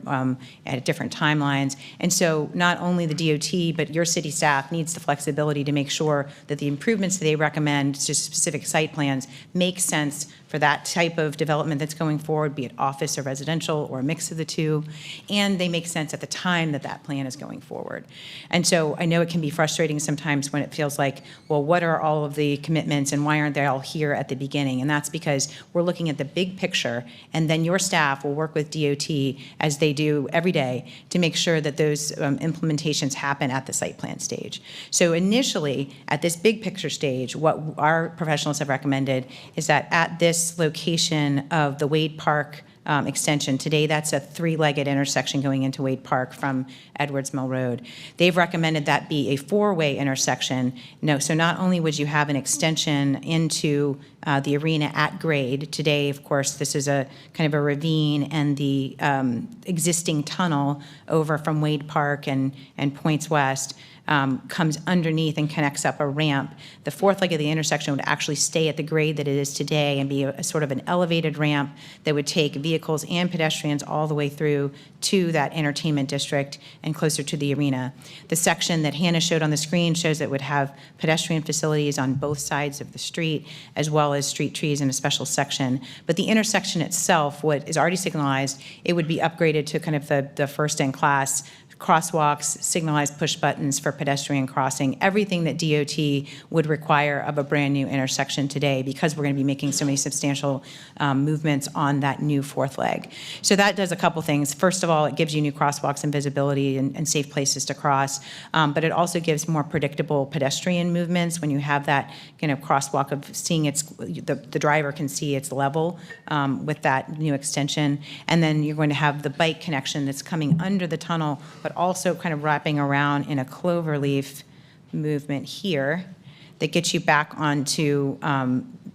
S7: at different timelines. And so not only the DOT, but your city staff needs the flexibility to make sure that the improvements that they recommend to specific site plans make sense for that type of development that's going forward, be it office or residential or a mix of the two, and they make sense at the time that that plan is going forward. And so I know it can be frustrating sometimes when it feels like, well, what are all of the commitments and why aren't they all here at the beginning? And that's because we're looking at the big picture, and then your staff will work with DOT as they do every day to make sure that those implementations happen at the site plan stage. So initially, at this big picture stage, what our professionals have recommended is that at this location of the Wade Park extension. Today, that's a three-legged intersection going into Wade Park from Edwards Mill Road. They've recommended that be a four-way intersection. No, so not only would you have an extension into the arena at grade. Today, of course, this is a kind of a ravine, and the existing tunnel over from Wade Park and Points West comes underneath and connects up a ramp. The fourth leg of the intersection would actually stay at the grade that it is today and be a sort of an elevated ramp that would take vehicles and pedestrians all the way through to that entertainment district and closer to the arena. The section that Hannah showed on the screen shows that it would have pedestrian facilities on both sides of the street, as well as street trees in a special section. But the intersection itself, what is already signalized, it would be upgraded to kind of the first-in-class crosswalks, signalized push buttons for pedestrian crossing, everything that DOT would require of a brand-new intersection today, because we're going to be making so many substantial movements on that new fourth leg. So that does a couple things. First of all, it gives you new crosswalks and visibility and safe places to cross, but it also gives more predictable pedestrian movements when you have that kind of crosswalk of seeing the driver can see its level with that new extension. And then you're going to have the bike connection that's coming under the tunnel, but also kind of wrapping around in a cloverleaf movement here that gets you back onto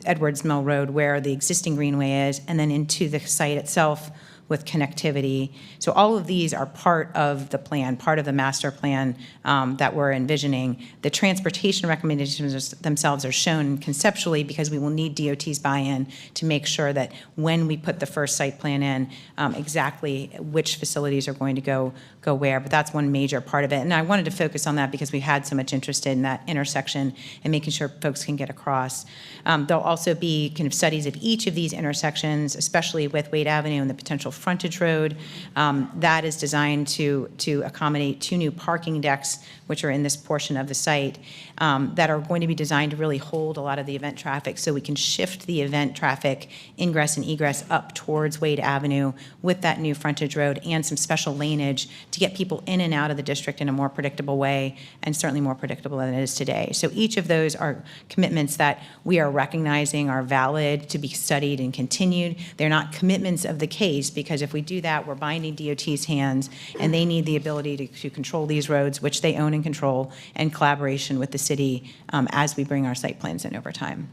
S7: Edwards Mill Road where the existing greenway is, and then into the site itself with connectivity. So all of these are part of the plan, part of the master plan that we're envisioning. The transportation recommendations themselves are shown conceptually because we will need DOT's buy-in to make sure that when we put the first site plan in, exactly which facilities are going to go where, but that's one major part of it. And I wanted to focus on that because we had so much interest in that intersection and making sure folks can get across. There'll also be kind of studies of each of these intersections, especially with Wade Avenue and the potential frontage road. That is designed to accommodate 2 new parking decks, which are in this portion of the site, that are going to be designed to really hold a lot of the event traffic, so we can shift the event traffic ingress and egress up towards Wade Avenue with that new frontage road and some special laneage to get people in and out of the district in a more predictable way, and certainly more predictable than it is today. So each of those are commitments that we are recognizing are valid to be studied and continued. They're not commitments of the case, because if we do that, we're binding DOT's hands, and they need the ability to control these roads, which they own and control, in collaboration with the city as we bring our site plans in over time.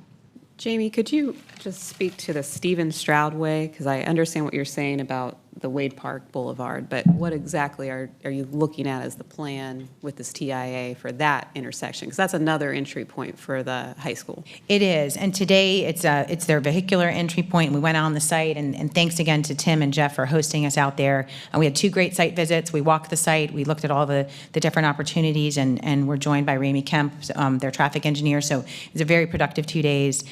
S14: Jamie, could you just speak to the Stephen Stroud Way? Because I understand what you're saying about the Wade Park Boulevard, but what exactly are you looking at as the plan with this TIA for that intersection? Because that's another entry point for the high school.
S7: It is, and today it's their vehicular entry point. We went out on the site, and thanks again to Tim and Jeff for hosting us out there. And we had 2 great site visits. We walked the site, we looked at all the different opportunities, and we're joined by Ramey Kemp, their traffic engineer, so it was a very productive 2 days.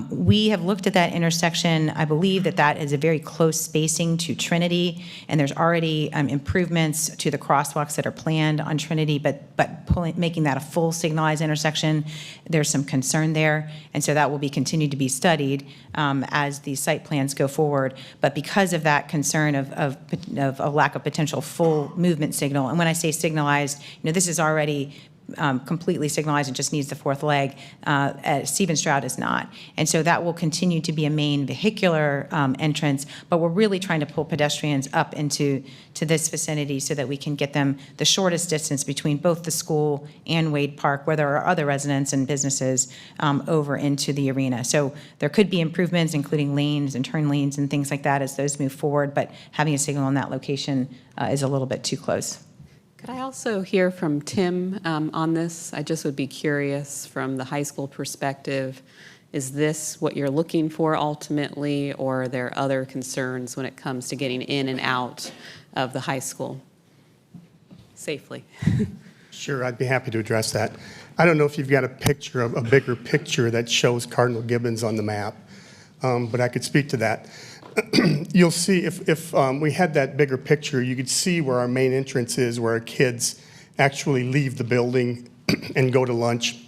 S7: We have looked at that intersection. I believe that is a very close spacing to Trinity, and there's already improvements to the crosswalks that are planned on Trinity, but making that a full signalized intersection, there's some concern there, and so that will be continued to be studied as the site plans go forward. But because of that concern of a lack of potential full movement signal, and when I say signalized, this is already completely signalized and just needs the fourth leg. Stephen Stroud is not. And so that will continue to be a main vehicular entrance, but we're really trying to pull pedestrians up into this vicinity so that we can get them the shortest distance between both the school and Wade Park, where there are other residents and businesses, over into the arena. So there could be improvements, including lanes and turn lanes and things like that as those move forward, but having a signal in that location is a little bit too close.
S14: Could I also hear from Tim on this? I just would be curious from the high school perspective, is this what you're looking for ultimately, or are there other concerns when it comes to getting in and out of the high school safely?
S5: Sure, I'd be happy to address that. I don't know if you've got a bigger picture that shows Cardinal Gibbons on the map, but I could speak to that. You'll see if we had that bigger picture, you could see where our main entrance is, where our kids actually leave the building and go to lunch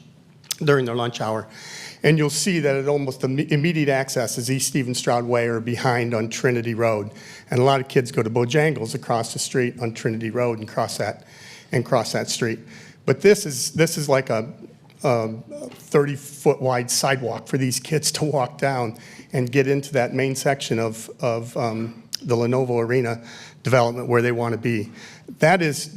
S5: during their lunch hour. And you'll see that at almost immediate access is East Stephen Stroud Way or behind on Trinity Road. And a lot of kids go to Bojangles across the street on Trinity Road and cross that street. But this is like a 30-foot wide sidewalk for these kids to walk down and get into that main section of the Lenovo Arena development where they want to be. That's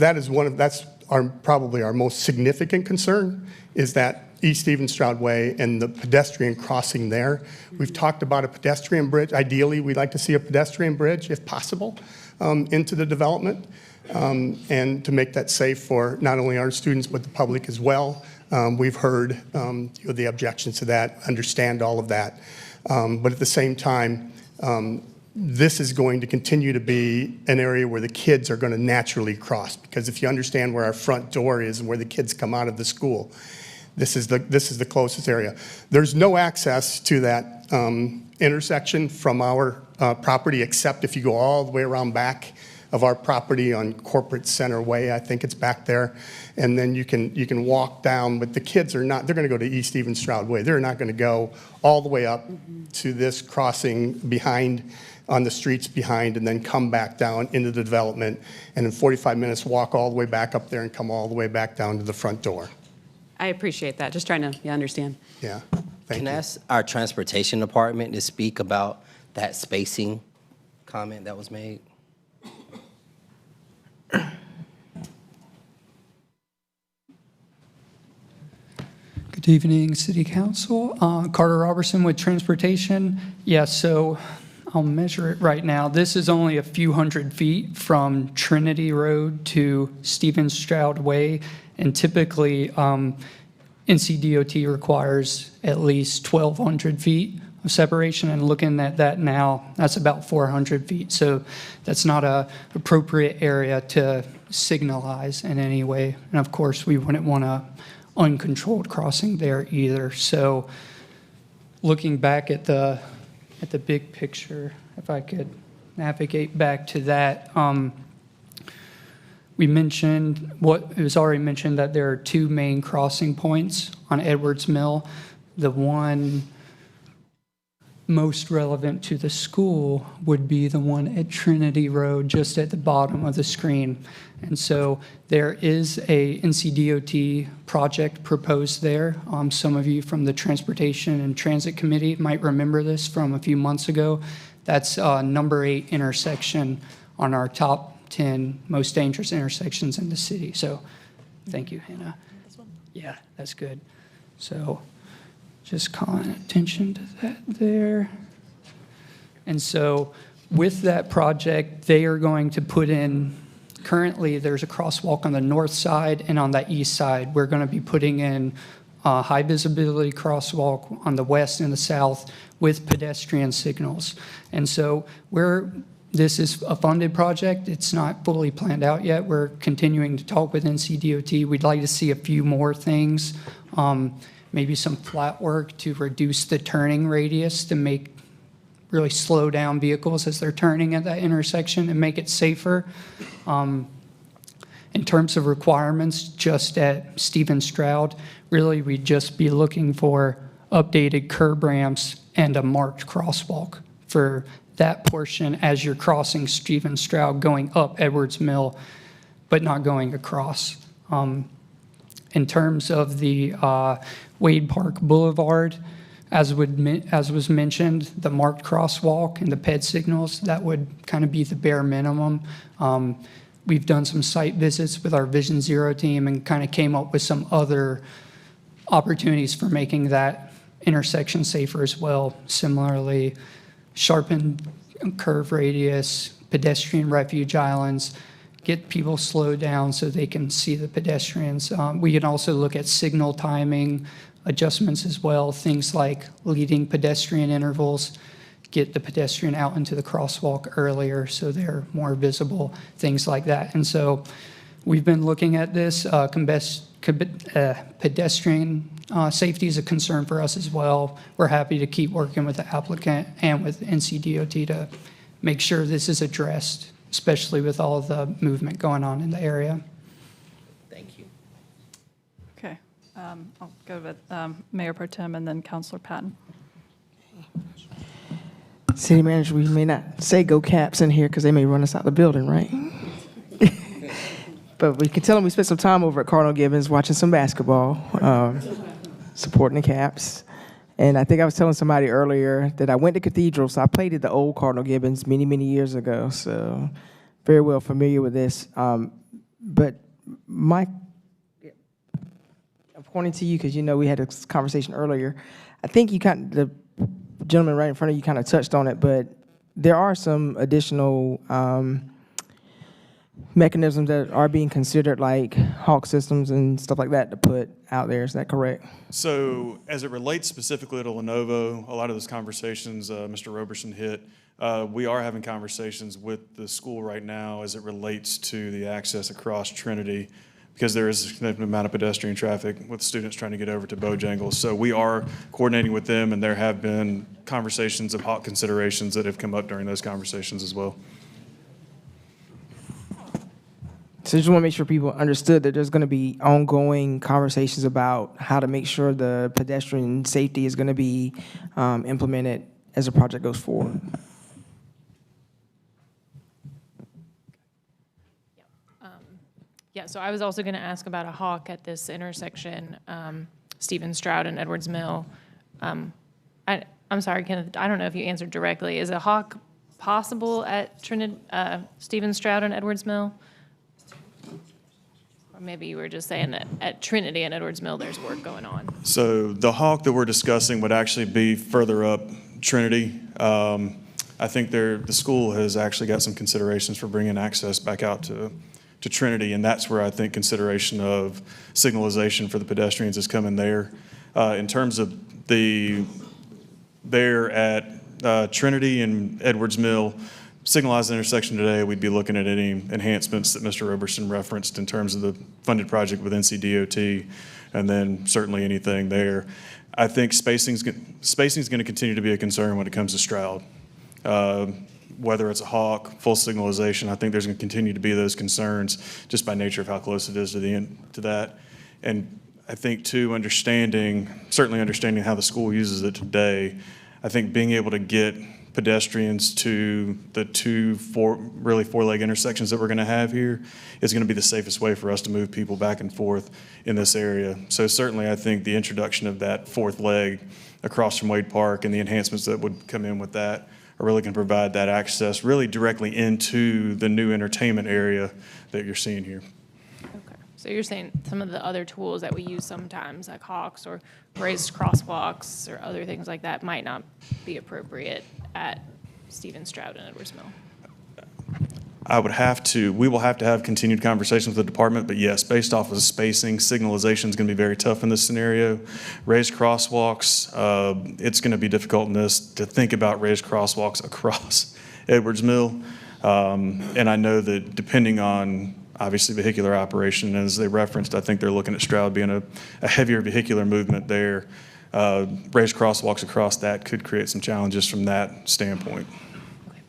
S5: probably our most significant concern, is that East Stephen Stroud Way and the pedestrian crossing there. We've talked about a pedestrian bridge. Ideally, we'd like to see a pedestrian bridge, if possible, into the development, and to make that safe for not only our students, but the public as well. We've heard the objections to that, understand all of that. But at the same time, this is going to continue to be an area where the kids are going to naturally cross, because if you understand where our front door is and where the kids come out of the school, this is the closest area. There's no access to that intersection from our property, except if you go all the way around back of our property on Corporate Center Way. I think it's back there. And then you can walk down, but the kids are not, they're going to go to East Stephen Stroud Way. They're not going to go all the way up to this crossing behind, on the streets behind, and then come back down into the development, and in 45 minutes walk all the way back up there and come all the way back down to the front door.
S14: I appreciate that. Just trying to understand.
S5: Yeah,
S13: Can I ask our transportation department to speak about that spacing comment that was made?
S15: Good evening, City Council. Carter Robertson with Transportation. Yeah, so I'll measure it right now. This is only a few hundred feet from Trinity Road to Stephen Stroud Way, and typically NCDOT requires at least 1,200 feet of separation, and looking at that now, that's about 400 feet. So that's not a appropriate area to signalize in any way. And of course, we wouldn't want a uncontrolled crossing there either. So looking back at the big picture, if I could navigate back to that, we mentioned, it was already mentioned that there are two main crossing points on Edwards Mill. The one most relevant to the school would be the one at Trinity Road, just at the bottom of the screen. And so there is a NCDOT project proposed there. Some of you from the Transportation and Transit Committee might remember this from a few months ago. That's number 8 intersection on our top 10 most dangerous intersections in the city. So thank you, Hannah. Yeah, that's good. So just calling attention to that there. And so with that project, they are going to put in, currently there's a crosswalk on the north side, and on the east side, we're going to be putting in a high visibility crosswalk on the west and the south with pedestrian signals. And so this is a funded project. It's not fully planned out yet. We're continuing to talk with NCDOT. We'd like to see a few more things. Maybe some flat work to reduce the turning radius to really slow down vehicles as they're turning at that intersection and make it safer. In terms of requirements, just at Stephen Stroud, really we'd just be looking for updated curb ramps and a marked crosswalk for that portion as you're crossing Stephen Stroud going up Edwards Mill, but not going across. In terms of the Wade Park Boulevard, as was mentioned, the marked crosswalk and the ped signals, that would kind of be the bare minimum. We've done some site visits with our Vision Zero team and kind of came up with some other opportunities for making that intersection safer as well. Similarly, sharpened curve radius, pedestrian refuge islands, get people slowed down so they can see the pedestrians. We can also look at signal timing adjustments as well, things like leading pedestrian intervals, get the pedestrian out into the crosswalk earlier so they're more visible, things like that. And so we've been looking at this. Pedestrian safety is a concern for us as well. We're happy to keep working with the applicant and with NCDOT to make sure this is addressed, especially with all the movement going on in the area.
S13: Thank you.
S1: Okay. I'll go with Mayor Pro Tem and then Councilor Patton.
S16: City Manager, we may not say go Caps in here because they may run us out the building, right? But we can tell them we spent some time over at Cardinal Gibbons watching some basketball, supporting the Caps. And I think I was telling somebody earlier that I went to Cathedral, so I played at the old Cardinal Gibbons many, many years ago, so very well familiar with this. But I'm pointing to you because you know we had this conversation earlier. I think the gentleman right in front of you kind of touched on it, but there are some additional mechanisms that are being considered, like Hawk systems and stuff like that, to put out there. Is that correct?
S17: So as it relates specifically to Lenovo, a lot of those conversations Mr. Roberson hit, we are having conversations with the school right now as it relates to the access across Trinity, because there is a significant amount of pedestrian traffic with students trying to get over to Bojangles. So we are coordinating with them, and there have been conversations of Hawk considerations that have come up during those conversations as well.
S16: So I just want to make sure people understood that there's going to be ongoing conversations about how to make sure the pedestrian safety is going to be implemented as the project goes forward.
S3: Yeah, so I was also going to ask about a Hawk at this intersection, Stephen Stroud and Edwards Mill. I'm sorry, Kenneth, I don't know if you answered directly. Is a Hawk possible at Stephen Stroud and Edwards Mill? Or maybe you were just saying that at Trinity and Edwards Mill, there's work going on.
S17: So the Hawk that we're discussing would actually be further up Trinity. I think the school has actually got some considerations for bringing access back out to Trinity, and that's where I think consideration of signalization for the pedestrians is coming there. In terms of there at Trinity and Edwards Mill, signalized intersection today, we'd be looking at any enhancements that Mr. Roberson referenced in terms of the funded project with NCDOT, and then certainly anything there. I think spacing's going to continue to be a concern when it comes to Stroud. Whether it's a Hawk, full signalization, I think there's going to continue to be those concerns just by nature of how close it is to that. And I think too, certainly understanding how the school uses it today, I think being able to get pedestrians to the four-leg intersections that we're going to have here is going to be the safest way for us to move people back and forth in this area. So certainly I think the introduction of that fourth leg across from Wade Park and the enhancements that would come in with that are really going to provide that access really directly into the new entertainment area that you're seeing here.
S3: Okay. So you're saying some of the other tools that we use sometimes, like Hawks or raised crosswalks or other things like that, might not be appropriate at Stephen Stroud and Edwards Mill?
S17: We will have to have continued conversations with the department, but yes, based off of spacing, signalization is going to be very tough in this scenario. Raised crosswalks, it's going to be difficult in this to think about raised crosswalks across Edwards Mill. And I know that depending on obviously vehicular operation, as they referenced, I think they're looking at Stroud being a heavier vehicular movement there. Raised crosswalks across that could create some challenges from that standpoint.
S3: Okay,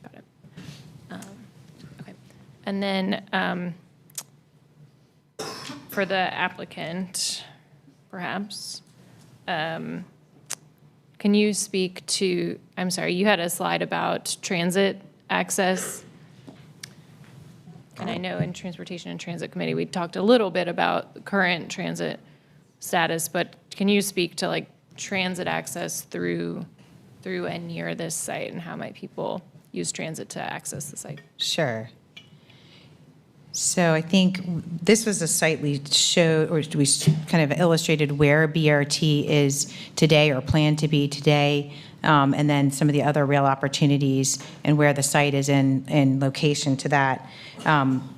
S3: got it. Okay, and then for the applicant, perhaps, can you speak to, I'm sorry, you had a slide about transit access. And I know in Transportation and Transit Committee, we talked a little bit about current transit status, but can you speak to like transit access through and near this site, and how might people use transit to access the site?
S7: Sure. So I think this was a site we showed, or we kind of illustrated where BRT is today or planned to be today, and then some of the other rail opportunities and where the site is in location to that.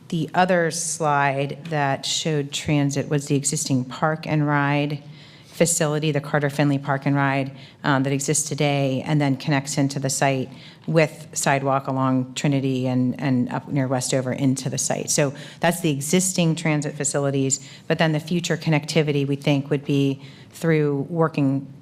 S7: The other slide that showed transit was the existing park and ride facility, the Carter Finley Park and Ride that exists today, and then connects into the site with sidewalk along Trinity and up near Westover into the site. So that's the existing transit facilities, but then the future connectivity we think would be through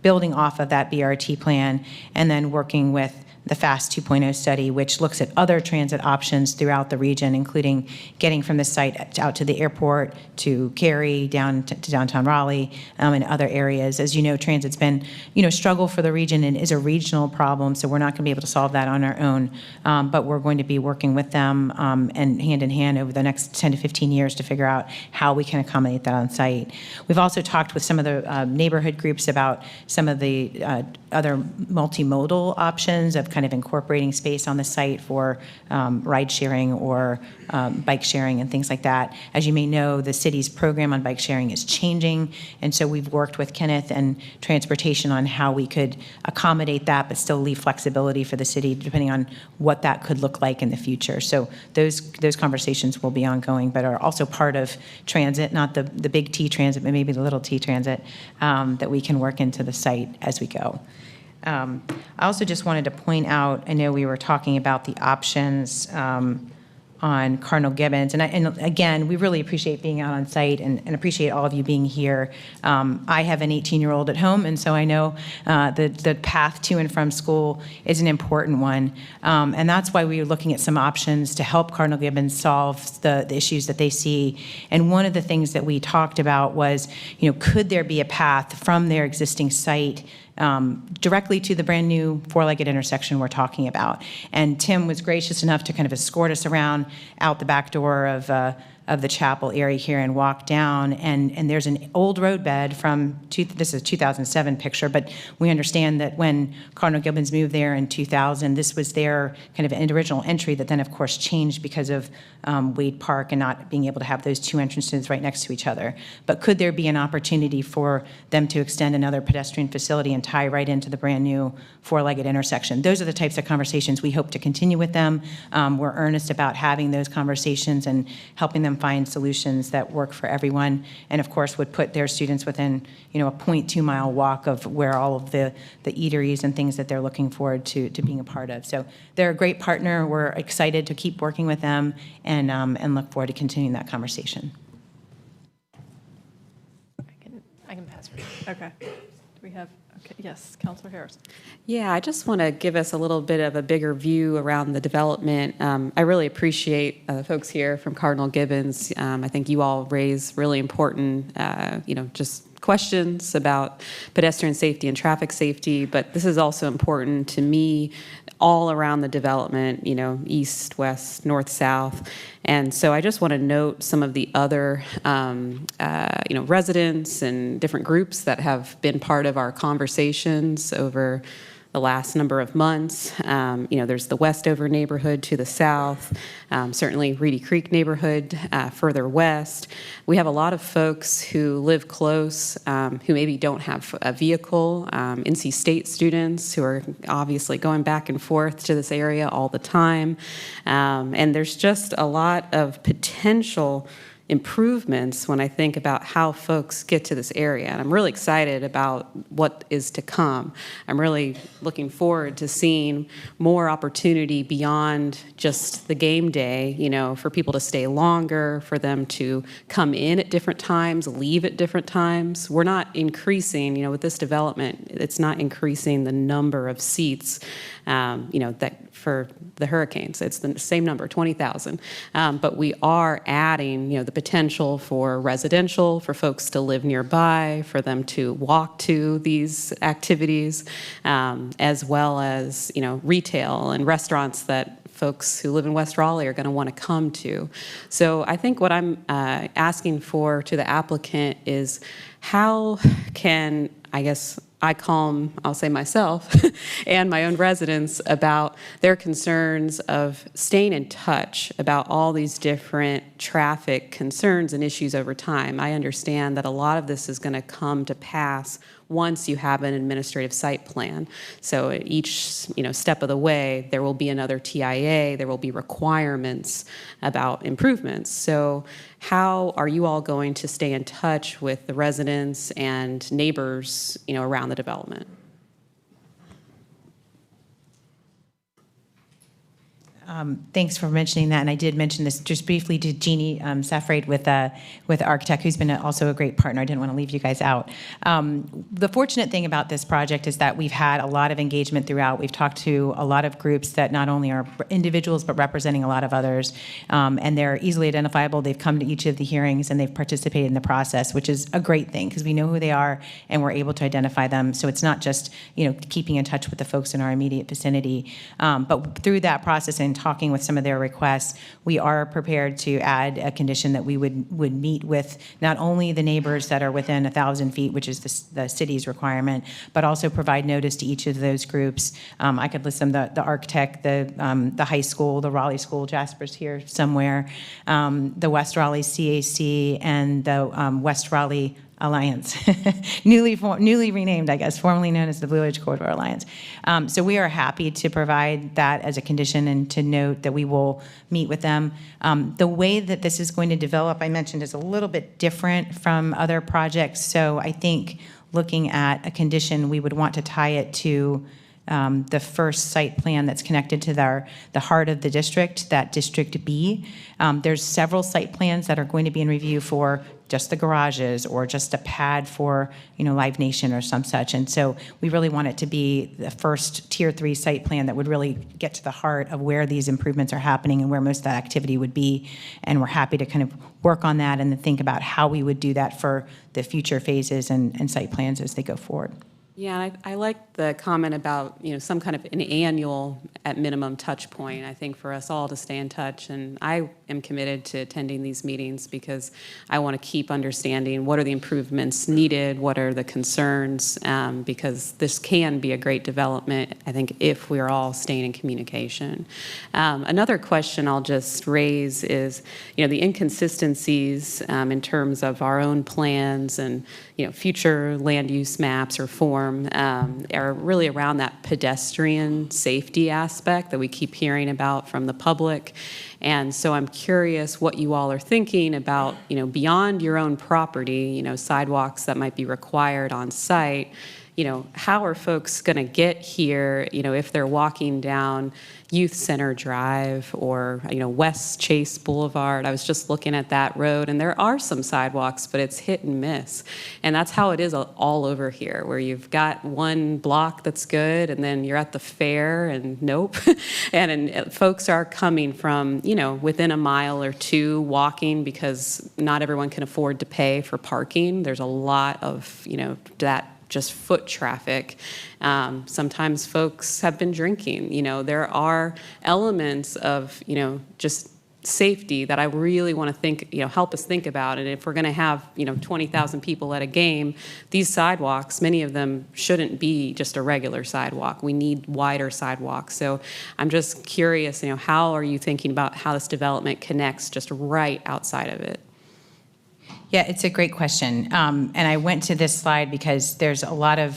S7: building off of that BRT plan, and then working with the FAST 2.0 study, which looks at other transit options throughout the region, including getting from the site out to the airport, to Cary, down to downtown Raleigh, and other areas. As you know, transit's been, a struggle for the region and is a regional problem, so we're not going to be able to solve that on our own. But we're going to be working with them and hand in hand over the next 10 to 15 years to figure out how we can accommodate that on site. We've also talked with some of the neighborhood groups about some of the other multimodal options of kind of incorporating space on the site for ride sharing or bike sharing and things like that. As you may know, the city's program on bike sharing is changing, and so we've worked with Kenneth and Transportation on how we could accommodate that but still leave flexibility for the city depending on what that could look like in the future. So those conversations will be ongoing, but are also part of transit, not the big T transit, but maybe the little T transit that we can work into the site as we go. I also just wanted to point out, I know we were talking about the options on Cardinal Gibbons, and again, we really appreciate being out on site and appreciate all of you being here. I have an 18-year-old at home, and so I know the path to and from school is an important one, and that's why we were looking at some options to help Cardinal Gibbons solve the issues that they see. And one of the things that we talked about was, could there be a path from their existing site directly to the brand new four-legged intersection we're talking about. And Tim was gracious enough to kind of escort us around out the back door of the chapel area here and walk down. And there's an old roadbed from, this is a 2007 picture, but we understand that when Cardinal Gibbons moved there in 2000, this was their kind of original entry that then, of course, changed because of Wade Park and not being able to have those two entrances right next to each other. But could there be an opportunity for them to extend another pedestrian facility and tie right into the brand new four-legged intersection? Those are the types of conversations we hope to continue with them. We're earnest about having those conversations and helping them find solutions that work for everyone, and of course would put their students within a 0.2 mile walk of where all of the eateries and things that they're looking forward to being a part of. So they're a great partner. We're excited to keep working with them and look forward to continuing that conversation.
S3: I can pass.
S1: Okay. Do we have, okay, yes, Councilor Harris.
S14: Yeah, I just want to give us a little bit of a bigger view around the development. I really appreciate the folks here from Cardinal Gibbons. I think you all raise really important, just questions about pedestrian safety and traffic safety, but this is also important to me all around the development, east, west, north, south. And so I just want to note some of the other, residents and different groups that have been part of our conversations over the last number of months. There's the Westover neighborhood to the south, certainly Reedy Creek neighborhood further west. We have a lot of folks who live close, who maybe don't have a vehicle, NC State students who are obviously going back and forth to this area all the time. And there's just a lot of potential improvements when I think about how folks get to this area. And I'm really excited about what is to come. I'm really looking forward to seeing more opportunity beyond just the game day, for people to stay longer, for them to come in at different times, leave at different times. We're not increasing, with this development, it's not increasing the number of seats, that for the hurricanes. It's the same number, 20,000. But we are adding, the potential for residential, for folks to live nearby, for them to walk to these activities, as well as, retail and restaurants that folks who live in West Raleigh are going to want to come to. So I think what I'm asking for to the applicant is how can, I'll say myself and my own residents about their concerns of staying in touch about all these different traffic concerns and issues over time. I understand that a lot of this is going to come to pass once you have an administrative site plan. So at each step of the way, there will be another TIA, there will be requirements about improvements. So how are you all going to stay in touch with the residents and neighbors around the development?
S7: Thanks for mentioning that, and I did mention this just briefly to Jeannie Safraid with the architect, who's been also a great partner. I didn't want to leave you guys out. The fortunate thing about this project is that we've had a lot of engagement throughout. We've talked to a lot of groups that not only are individuals, but representing a lot of others, and they're easily identifiable. They've come to each of the hearings, and they've participated in the process, which is a great thing, because we know who they are, and we're able to identify them. So it's not just, keeping in touch with the folks in our immediate vicinity, but through that process and talking with some of their requests, we are prepared to add a condition that we would meet with not only the neighbors that are within 1,000 feet, which is the city's requirement, but also provide notice to each of those groups. I could list them: the architect, the high school, the Raleigh School, Jasper's here somewhere, the West Raleigh CAC, and the West Raleigh Alliance, newly renamed, I guess, formerly known as the Blue Ridge Corridor Alliance. So we are happy to provide that as a condition and to note that we will meet with them. The way that this is going to develop, I mentioned, is a little bit different from other projects. So I think looking at a condition, we would want to tie it to the first site plan that's connected to the heart of the district, that District B. There's several site plans that are going to be in review for just the garages or just a pad for, Live Nation or some such. And so we really want it to be the first Tier 3 site plan that would really get to the heart of where these improvements are happening and where most of that activity would be. And we're happy to kind of work on that and then think about how we would do that for the future phases and site plans as they go forward.
S14: Yeah, I like the comment about, some kind of an annual, at minimum, touch point. I think for us all to stay in touch, and I am committed to attending these meetings because I want to keep understanding what are the improvements needed, what are the concerns, because this can be a great development, I think, if we're all staying in communication. Another question I'll just raise is, the inconsistencies in terms of our own plans and, future land use maps or form are really around that pedestrian safety aspect that we keep hearing about from the public. And so I'm curious what you all are thinking about, beyond your own property, sidewalks that might be required on site. How are folks going to get here, if they're walking down Youth Center Drive or, West Chase Boulevard? I was just looking at that road, and there are some sidewalks, but it's hit and miss. And that's how it is all over here, where you've got one block that's good, and then you're at the fair, and nope. and folks are coming from, within a mile or two walking because not everyone can afford to pay for parking. There's a lot of, that just foot traffic. Sometimes folks have been drinking. There are elements of, just safety that I really want to think, help us think about. And if we're going to have, 20,000 people at a game, these sidewalks, many of them shouldn't be just a regular sidewalk. We need wider sidewalks. So I'm just curious, how are you thinking about how this development connects just right outside of it?
S7: Yeah, it's a great question. And I went to this slide because there's a lot of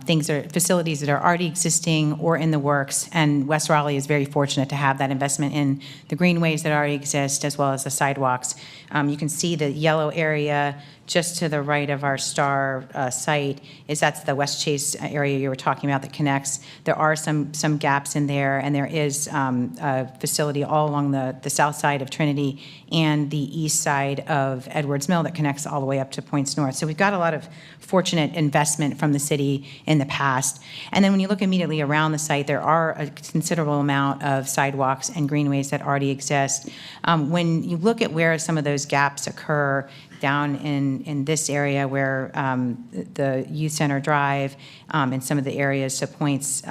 S7: facilities that are already existing or in the works. And West Raleigh is very fortunate to have that investment in the greenways that already exist as well as the sidewalks. You can see the yellow area just to the right of our star site that's the West Chase area you were talking about that connects. There are some gaps in there, and there is a facility all along the south side of Trinity and the east side of Edwards Mill that connects all the way up to Points North. So we've got a lot of fortunate investment from the city in the past. And then when you look immediately around the site, there are a considerable amount of sidewalks and greenways that already exist. When you look at where some of those gaps occur, down in this area where the Youth Center Drive and some of the areas to Points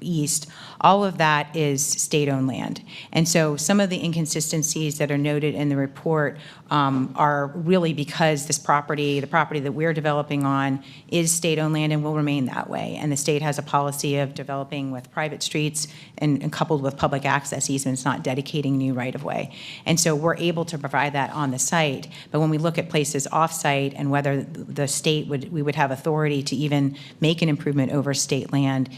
S7: East, all of that is state-owned land. And so some of the inconsistencies that are noted in the report are really because the property that we're developing on is state-owned land and will remain that way. And the state has a policy of developing with private streets and coupled with public access easements, not dedicating new right-of-way. And so we're able to provide that on the site. But when we look at places off-site and whether the state we would have authority to even make an improvement over state land,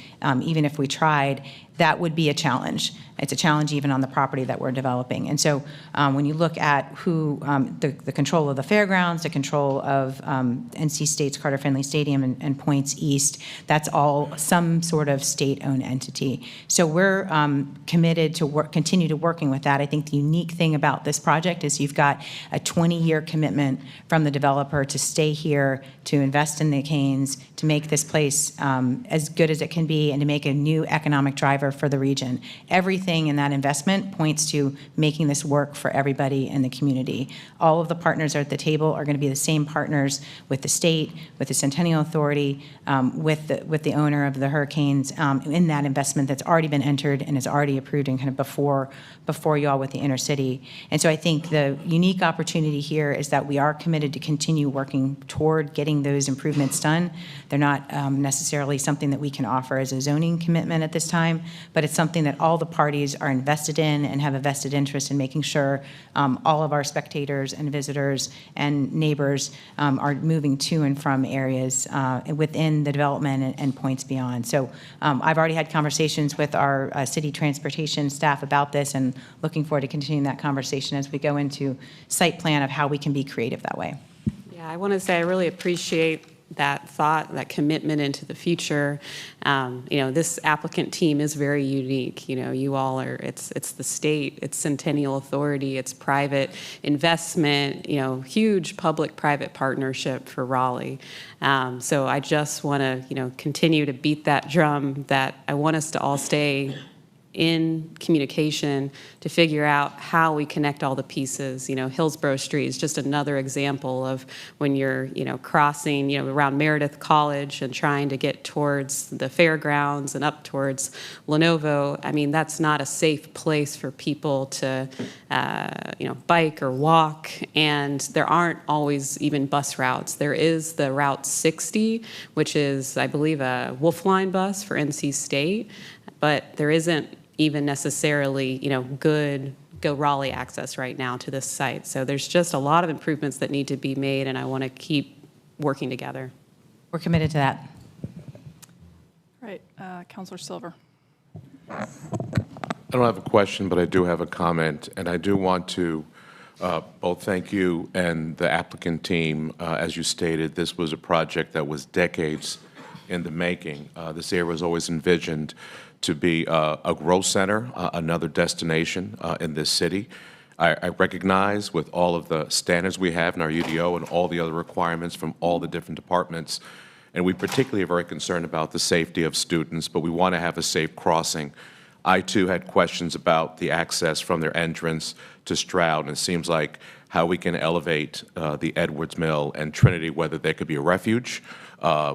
S7: even if we tried, that would be a challenge. It's a challenge even on the property that we're developing. And so when you look at who, the control of the fairgrounds, the control of NC State's Carter-Finley Stadium and Points East, that's all some sort of state-owned entity. So we're committed to continue to working with that. I think the unique thing about this project is you've got a 20-year commitment from the developer to stay here, to invest in the Canes, to make this place as good as it can be, and to make a new economic driver for the region. Everything in that investment points to making this work for everybody in the community. All of the partners at the table are going to be the same partners with the state, with the Centennial Authority, with the owner of the Hurricanes in that investment that's already been entered and is already approved and kind of before you all with the intercity. And so I think the unique opportunity here is that we are committed to continue working toward getting those improvements done. They're not necessarily something that we can offer as a zoning commitment at this time, but it's something that all the parties are invested in and have a vested interest in making sure all of our spectators and visitors and neighbors are moving to and from areas within the development and points beyond. So I've already had conversations with our city transportation staff about this and looking forward to continuing that conversation as we go into site plan of how we can be creative that way.
S14: Yeah, I want to say I really appreciate that thought, that commitment into the future. This applicant team is very unique. You all are, it's the state, it's Centennial Authority, it's private investment, huge public-private partnership for Raleigh. So I just want to, continue to beat that drum that I want us to all stay in communication to figure out how we connect all the pieces. Hillsborough Street is just another example of when you're, crossing, around Meredith College and trying to get towards the fairgrounds and up towards Lenovo. I mean, that's not a safe place for people to, bike or walk, and there aren't always even bus routes. There is the Route 60, which is, I believe, a Wolf Line bus for NC State, but there isn't even necessarily, good Go Raleigh access right now to this site. So there's just a lot of improvements that need to be made, and I want to keep working together.
S7: We're committed to that.
S1: All right, Councilor Silver.
S4: I don't have a question, but I do have a comment, and I do want to both thank you and the applicant team. As you stated, this was a project that was decades in the making. This area was always envisioned to be a growth center, another destination in this city. I recognize with all of the standards we have in our UDO and all the other requirements from all the different departments, and we particularly are very concerned about the safety of students, but we want to have a safe crossing. I too had questions about the access from their entrance to Stroud, and it seems like how we can elevate the Edwards Mill and Trinity, whether there could be a refuge,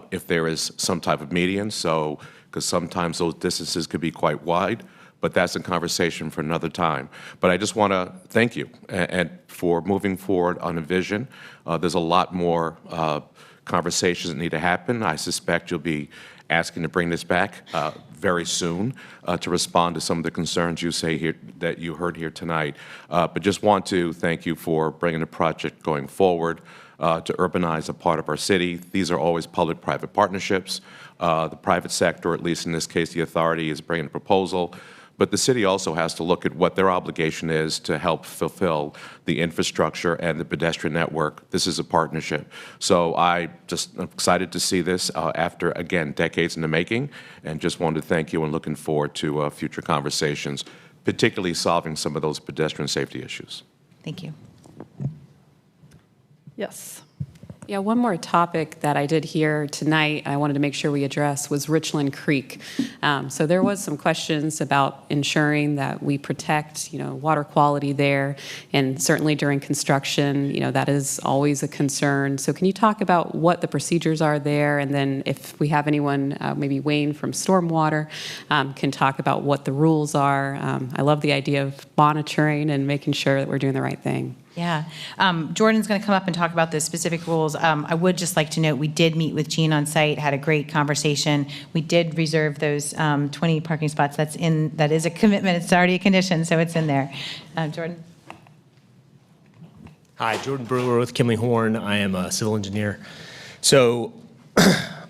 S4: if there is some type of median, because sometimes those distances could be quite wide, but that's a conversation for another time. But I just want to thank you and for moving forward on a vision. There's a lot more conversations that need to happen. I suspect you'll be asking to bring this back very soon to respond to some of the concerns you say here that you heard here tonight. But just want to thank you for bringing the project going forward to urbanize a part of our city. These are always public-private partnerships. The private sector, at least in this case the authority, is bringing a proposal. But the city also has to look at what their obligation is to help fulfill the infrastructure and the pedestrian network. This is a partnership. So I'm excited to see this after, again, decades in the making, and just wanted to thank you and looking forward to future conversations, particularly solving some of those pedestrian safety issues.
S7: Thank you.
S1: Yes.
S14: Yeah, one more topic that I did hear tonight I wanted to make sure we address was Richland Creek. So there was some questions about ensuring that we protect, water quality there, and certainly during construction, that is always a concern. So can you talk about what the procedures are there, and then if we have anyone, maybe Wayne from Stormwater, can talk about what the rules are. I love the idea of monitoring and making sure that we're doing the right thing.
S7: Yeah. Jordan's going to come up and talk about the specific rules. I would just like to note we did meet with Gene on site, had a great conversation. We did reserve those 20 parking spots. That is a commitment. It's already a condition, so it's in there. Jordan.
S18: Hi, Jordan Brewer with Kimley Horn. I am a civil engineer. So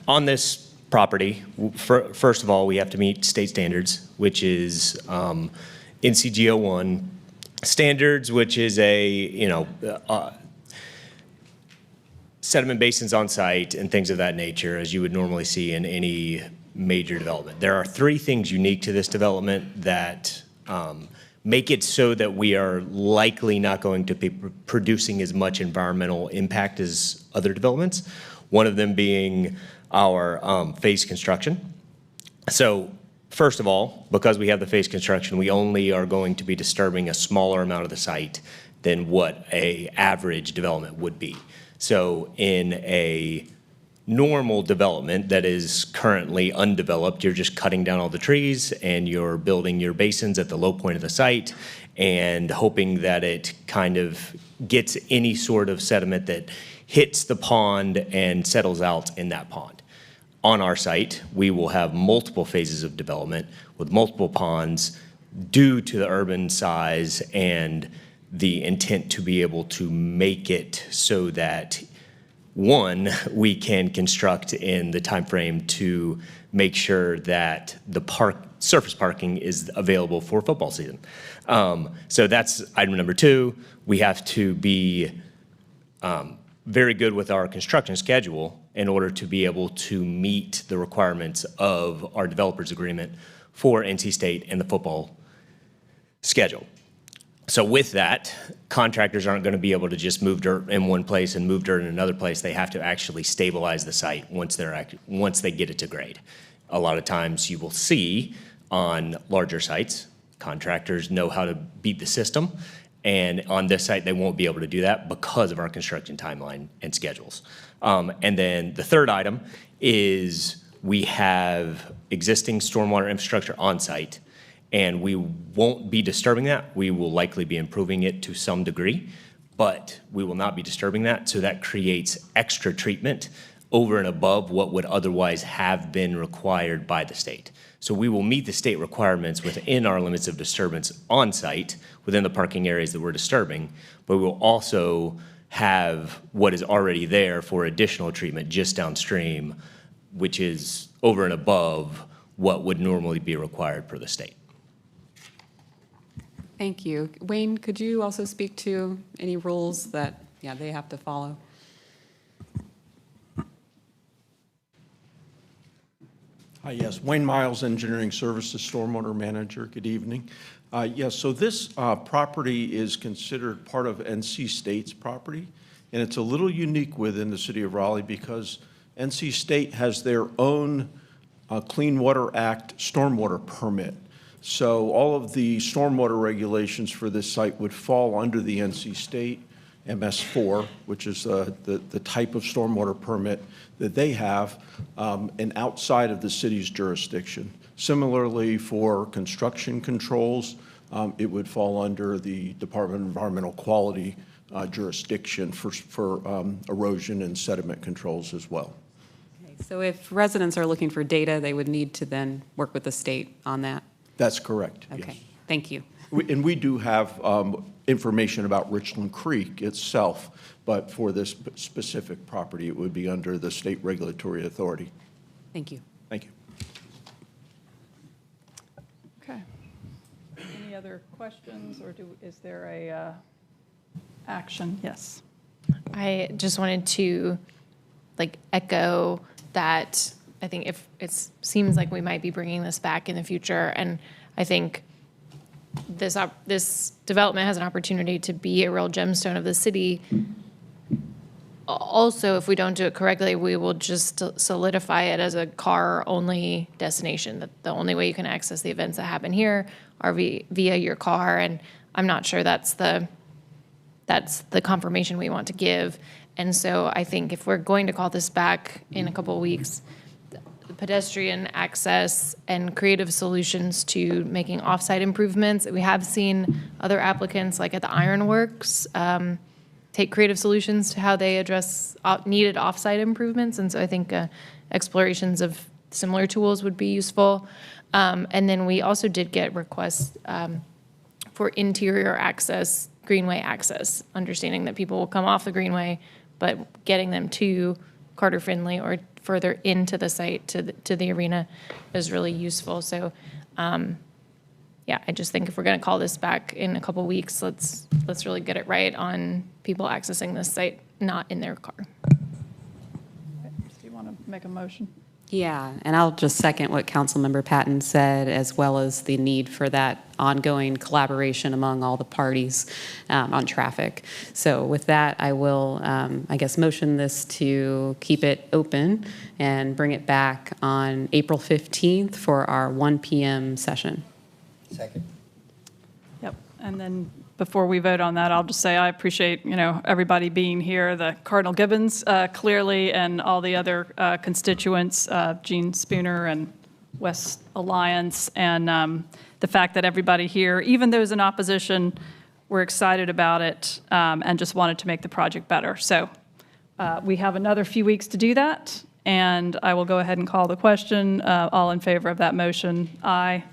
S18: on this property, first of all, we have to meet state standards, which is NCGO 1 standards, which is sediment basins on site and things of that nature, as you would normally see in any major development. There are 3 things unique to this development that make it so that we are likely not going to be producing as much environmental impact as other developments. One of them being our phase construction. So first of all, because we have the phase construction, we only are going to be disturbing a smaller amount of the site than what a average development would be. So in a normal development that is currently undeveloped, you're just cutting down all the trees and you're building your basins at the low point of the site and hoping that it kind of gets any sort of sediment that hits the pond and settles out in that pond. On our site, we will have multiple phases of development with multiple ponds due to the urban size and the intent to be able to make it so that, one, we can construct in the time frame to make sure that the surface parking is available for football season. So that's item number 2. We have to be very good with our construction schedule in order to be able to meet the requirements of our developers agreement for NC State and the football schedule. So with that, contractors aren't going to be able to just move dirt in one place and move dirt in another place. They have to actually stabilize the site once they get it to grade. A lot of times you will see on larger sites, contractors know how to beat the system. And on this site, they won't be able to do that because of our construction timeline and schedules. And then the third item is we have existing stormwater infrastructure on site, and we won't be disturbing that. We will likely be improving it to some degree, but we will not be disturbing that. So that creates extra treatment over and above what would otherwise have been required by the state. So we will meet the state requirements within our limits of disturbance on site within the parking areas that we're disturbing, but we'll also have what is already there for additional treatment just downstream, which is over and above what would normally be required per the state.
S14: Thank you. Wayne, could you also speak to any rules that, they have to follow?
S19: Hi, yes, Wayne Miles, Engineering Services, Stormwater Manager. Good evening. Yes, so this property is considered part of NC State's property, and it's a little unique within the city of Raleigh because NC State has their own Clean Water Act stormwater permit. So all of the stormwater regulations for this site would fall under the NC State MS4, which is the type of stormwater permit that they have, and outside of the city's jurisdiction. Similarly, for construction controls, it would fall under the Department of Environmental Quality jurisdiction for erosion and sediment controls as well.
S14: Okay, so if residents are looking for data, they would need to then work with the state on that?
S19: That's correct,
S14: Okay,
S19: yes.
S14: thank you.
S19: And we do have information about Richland Creek itself, but for this specific property, it would be under the state regulatory authority.
S14: Thank you.
S19: Thank you.
S1: Okay. Any other questions, or is there a action? Yes.
S3: I just wanted to echo that. I think if it seems like we might be bringing this back in the future, and I think this development has an opportunity to be a real gemstone of the city. Also, if we don't do it correctly, we will just solidify it as a car-only destination, that the only way you can access the events that happen here are via your car, and I'm not sure that's the confirmation we want to give. And so I think if we're going to call this back in a couple of weeks, the pedestrian access and creative solutions to making off-site improvements. We have seen other applicants, like at the Ironworks, take creative solutions to how they address needed off-site improvements. And so I think explorations of similar tools would be useful. And then we also did get requests for interior access, greenway access, understanding that people will come off the greenway, but getting them to Carter Finley or further into the site to the arena is really useful. So, yeah, I just think if we're going to call this back in a couple weeks, let's really get it right on people accessing this site not in their car.
S1: Do you want to make a motion?
S14: Yeah, and I'll just second what Councilmember Patton said, as well as the need for that ongoing collaboration among all the parties on traffic. So with that, I will, I guess, motion this to keep it open and bring it back on April 15th for our 1 p.m. session.
S12: Second.
S1: Yep, and then before we vote on that, I'll just say I appreciate, everybody being here, the Cardinal Gibbons clearly, and all the other constituents, Gene Spooner and West Alliance, and the fact that everybody here, even those in opposition, were excited about it and just wanted to make the project better. So we have another few weeks to do that, and I will go ahead and call the question. All in favor of that motion, aye.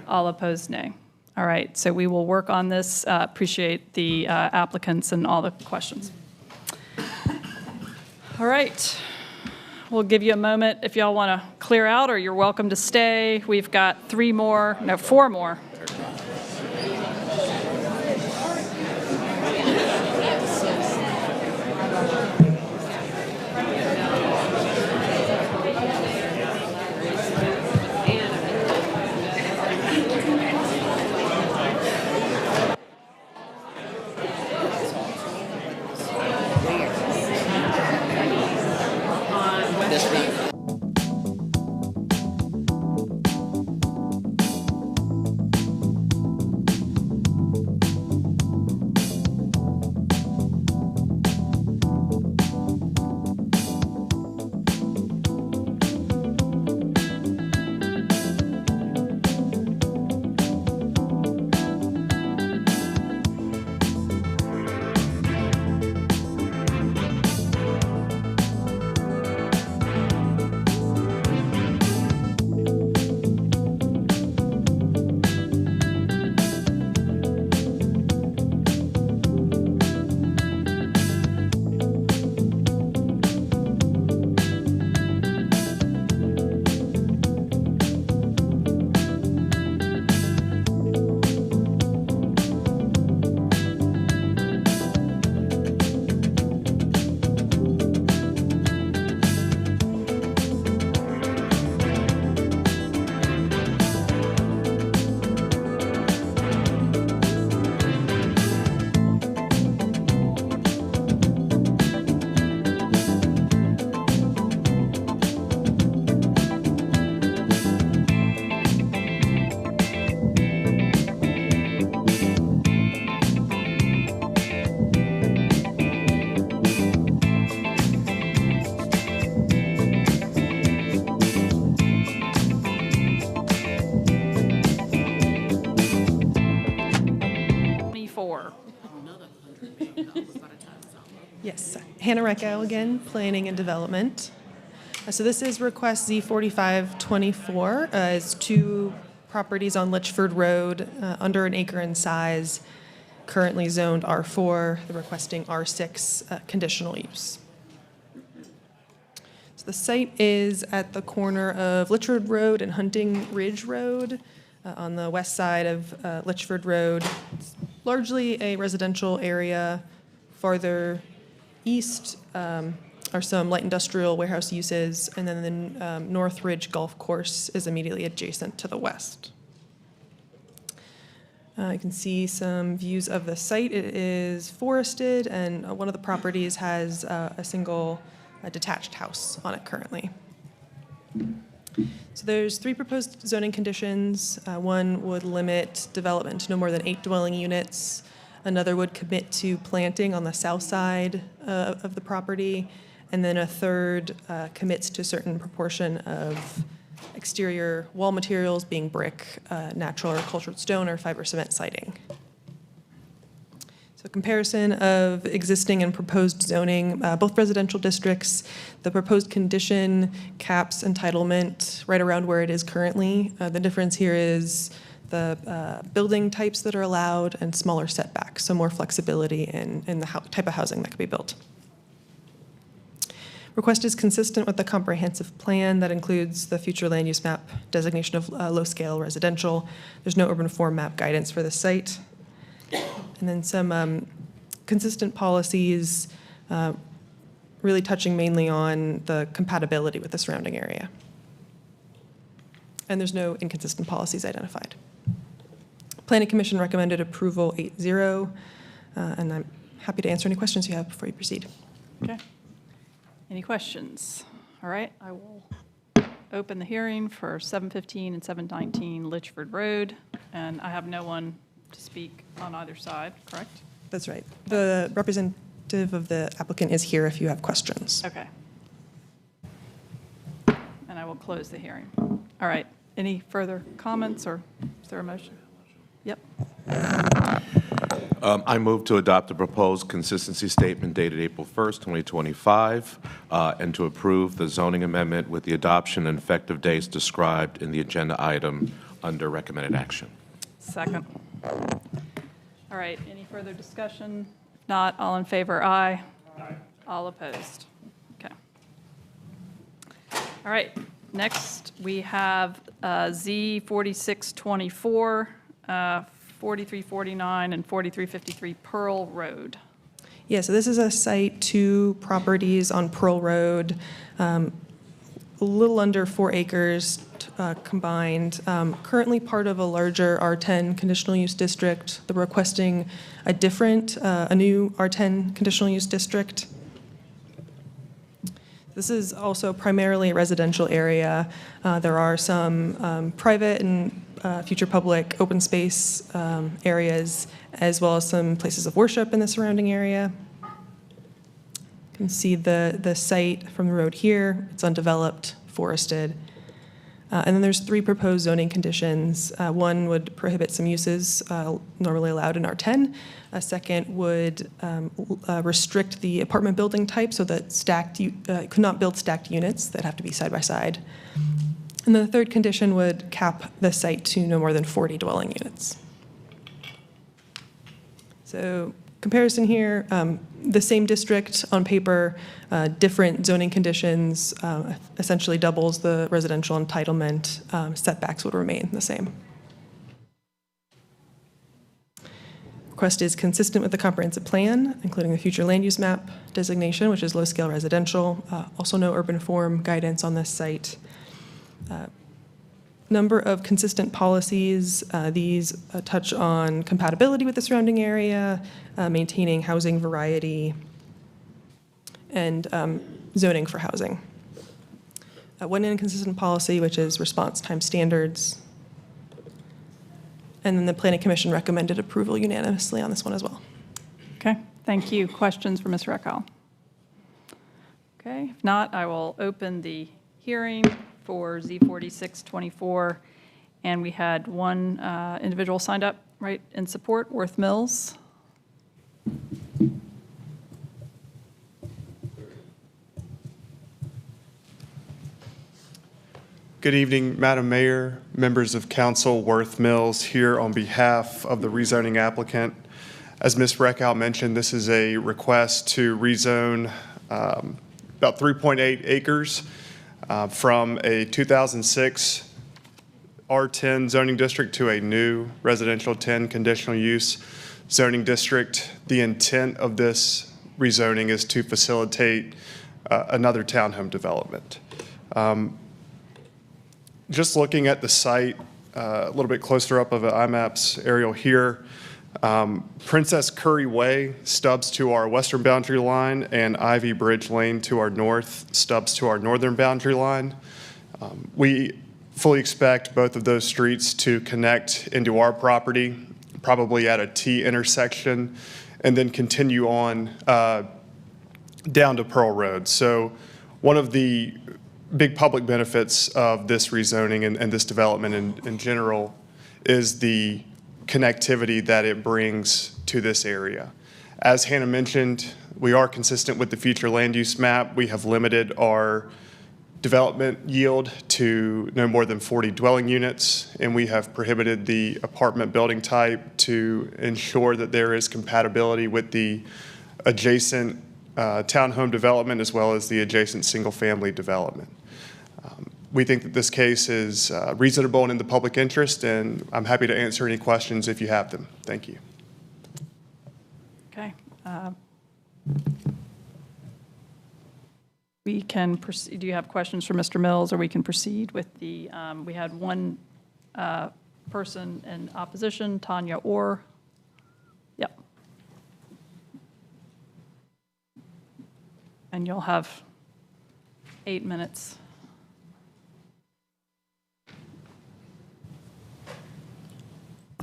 S1: All opposed, nay. All right, so we will work on this. Appreciate the applicants and all the questions. All right, we'll give you a moment if y'all want to clear out, or you're welcome to stay. We've got 4 more.
S6: Yes, Hannah Reckow again, Planning and Development. So this is request Z4524. It's 2 properties on Lichford Road, under an acre in size, currently zoned R4. They're requesting R6 conditional use. So the site is at the corner of Lichford Road and Hunting Ridge Road, on the west side of Lichford Road. It's largely a residential area. Farther east are some light industrial warehouse uses, and then the North Ridge Golf Course is immediately adjacent to the west. You can see some views of the site. It is forested, and one of the properties has a single detached house on it currently. So there's 3 proposed zoning conditions. One would limit development to no more than 8 dwelling units. Another would commit to planting on the south side of the property. And then a third commits to a certain proportion of exterior wall materials being brick, natural or cultured stone, or fiber cement siding. So comparison of existing and proposed zoning, both residential districts. The proposed condition caps entitlement right around where it is currently. The difference here is the building types that are allowed and smaller setbacks, so more flexibility in the type of housing that could be built. Request is consistent with the comprehensive plan that includes the future land use map designation of low-scale residential. There's no urban form map guidance for the site. And then some consistent policies really touching mainly on the compatibility with the surrounding area. And there's no inconsistent policies identified. Planning Commission recommended approval 8-0, and I'm happy to answer any questions you have before you proceed.
S1: Okay. Any questions? All right, I will open the hearing for 715 and 719 Lichford Road, and I have no one to speak on either side, correct?
S6: That's right. The representative of the applicant is here if you have questions.
S1: Okay. And I will close the hearing. All right, any further comments, or is there a motion? Yep.
S4: I move to adopt the proposed consistency statement dated April 1st, 2025, and to approve the zoning amendment with the adoption and effective dates described in the agenda item under recommended action.
S1: Second. All right, any further discussion? If not, all in favor, aye. Aye. All opposed? Okay. All right, next we have Z4624, 4349 and 4353 Pearl Road.
S6: Yeah, so this is a site, 2 properties on Pearl Road, a little under 4 acres combined. Currently part of a larger R10 conditional use district. They're requesting a new R10 conditional use district. This is also primarily a residential area. There are some private and future public open space areas, as well as some places of worship in the surrounding area. You can see the site from the road here. It's undeveloped, forested. And then there's 3 proposed zoning conditions. One would prohibit some uses normally allowed in R10. A second would restrict the apartment building type so that could not build stacked units that have to be side by side. And then the third condition would cap the site to no more than 40 dwelling units. So comparison here, the same district on paper, different zoning conditions, essentially doubles the residential entitlement. Setbacks would remain the same. Request is consistent with the comprehensive plan, including the future land use map designation, which is low-scale residential. Also no urban form guidance on this site. Number of consistent policies. These touch on compatibility with the surrounding area, maintaining housing variety, and zoning for housing. One inconsistent policy, which is response time standards. And then the Planning Commission recommended approval unanimously on this one as well.
S1: Okay, thank you. Questions for Ms. Reckow? Okay, if not, I will open the hearing for Z4624, and we had one individual signed up, right, in support, Worth Mills.
S20: Good evening, Madam Mayor, members of council. Worth Mills here on behalf of the rezoning applicant. As Ms. Reckow mentioned, this is a request to rezone about 3.8 acres from a 2006 R10 zoning district to a new residential 10 conditional use zoning district. The intent of this rezoning is to facilitate another townhome development. Just looking at the site a little bit closer up of an IMAPS aerial here, Princess Curry Way stubs to our western boundary line, and Ivy Bridge Lane to our north stubs to our northern boundary line. We fully expect both of those streets to connect into our property, probably at a T intersection, and then continue on down to Pearl Road. So one of the big public benefits of this rezoning and this development in general is the connectivity that it brings to this area. As Hannah mentioned, we are consistent with the future land use map. We have limited our development yield to no more than 40 dwelling units, and we have prohibited the apartment building type to ensure that there is compatibility with the adjacent townhome development as well as the adjacent single-family development. We think that this case is reasonable and in the public interest, and I'm happy to answer any questions if you have them. Thank you.
S1: Okay. We can proceed. Do you have questions for Mr. Mills, or we can proceed with the, we had one person in opposition, Tanya Orr. Yep. And you'll have 8 minutes.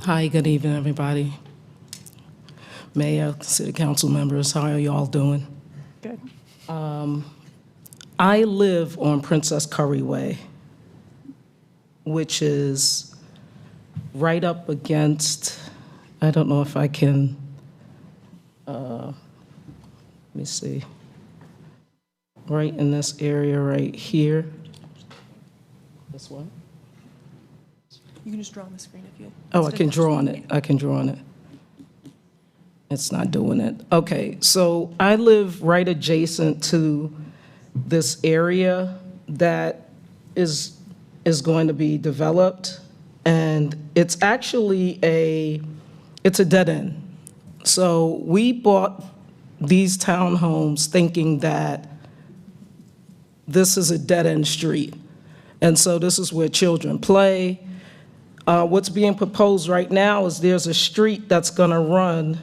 S21: Hi, good evening, everybody. Mayor, city council members, how are you all doing?
S1: Good.
S21: I live on Princess Curry Way, which is right up against, I don't know if I can, let me see, right in this area right here. This one?
S6: You can just draw on the screen if you.
S21: Oh, I can draw on it. I can draw on it. It's not doing it. Okay, so I live right adjacent to this area that is going to be developed, and it's actually it's a dead end. So we bought these townhomes thinking that this is a dead end street, and so this is where children play. What's being proposed right now is there's a street that's going to run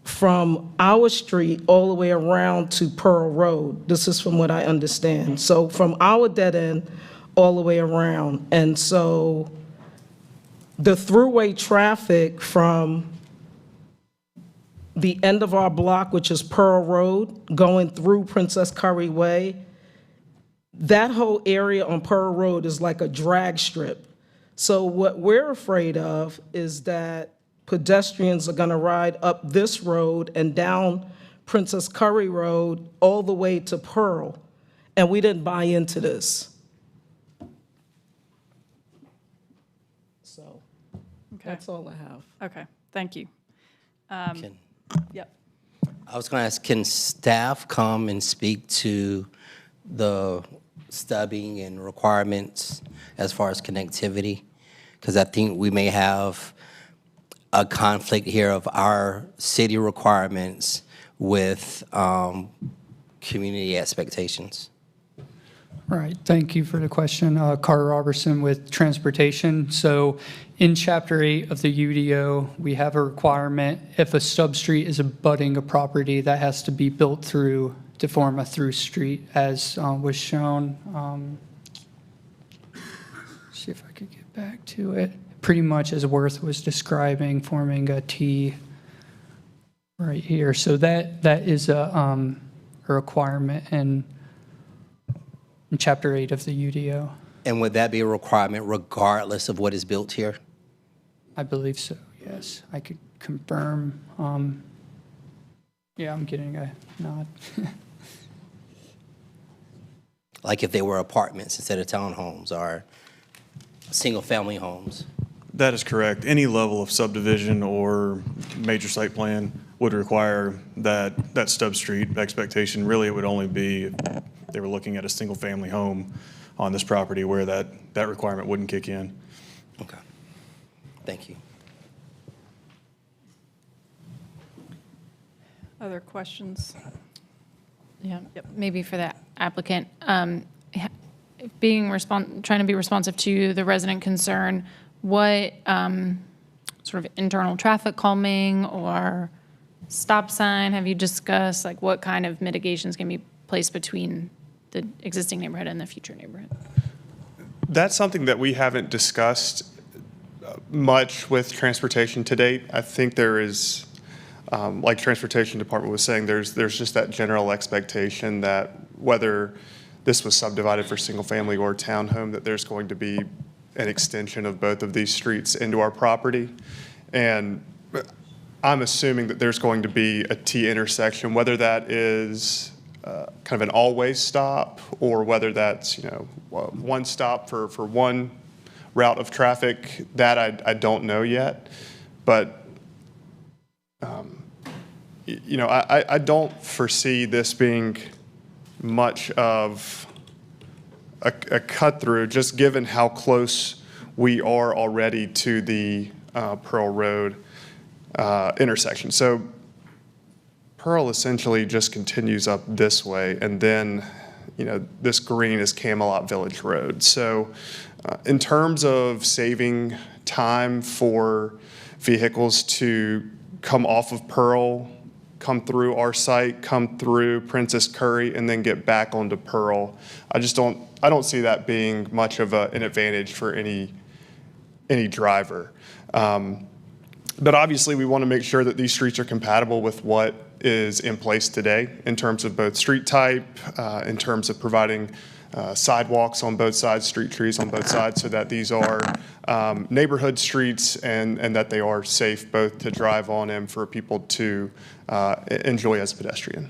S21: from our street all the way around to Pearl Road. This is from what I understand. So from our dead end all the way around. And so the throughway traffic from the end of our block, which is Pearl Road, going through Princess Curry Way, that whole area on Pearl Road is like a drag strip. So what we're afraid of is that pedestrians are going to ride up this road and down Princess Curry Road all the way to Pearl, and we didn't buy into this. So that's all I have.
S1: Okay, thank you. Yep.
S13: I was going to ask, can staff come and speak to the stubbing and requirements as far as connectivity? Because I think we may have a conflict here of our city requirements with community expectations.
S15: Right, thank you for the question. Carter Robertson with Transportation. So in Chapter 8 of the UDO, we have a requirement if a substreet is abutting a property that has to be built through to form a through street, as was shown. See if I could get back to it. Pretty much as Worth was describing, forming a T right here. So that is a requirement in Chapter 8 of the UDO.
S13: And would that be a requirement regardless of what is built here?
S15: I believe so, yes. I could confirm. Yeah, I'm getting a nod.
S13: Like if they were apartments instead of townhomes or single-family homes?
S17: That is correct. Any level of subdivision or major site plan would require that stub street expectation. Really, it would only be if they were looking at a single-family home on this property where that requirement wouldn't kick in.
S13: Okay. Thank you.
S1: Other questions?
S3: Yeah, maybe for the applicant, trying to be responsive to the resident concern, what sort of internal traffic calming or stop sign have you discussed? Like what kind of mitigations can be placed between the existing neighborhood and the future neighborhood?
S20: That's something that we haven't discussed much with transportation to date. I think there is, like Transportation Department was saying, there's just that general expectation that whether this was subdivided for single family or townhome, that there's going to be an extension of both of these streets into our property. And I'm assuming that there's going to be a T intersection, whether that is kind of an always stop or whether that's, one stop for one route of traffic, that I don't know yet. But you know, I don't foresee this being much of a cut through, just given how close we are already to the Pearl Road intersection. So Pearl essentially just continues up this way, and then, you know, this green is Camelot Village Road. So in terms of saving time for vehicles to come off of Pearl, come through our site, come through Princess Curry, and then get back onto Pearl, I don't see that being much of an advantage for any driver. But obviously, we want to make sure that these streets are compatible with what is in place today in terms of both street type, in terms of providing sidewalks on both sides, street trees on both sides, so that these are neighborhood streets and that they are safe both to drive on and for people to enjoy as a pedestrian.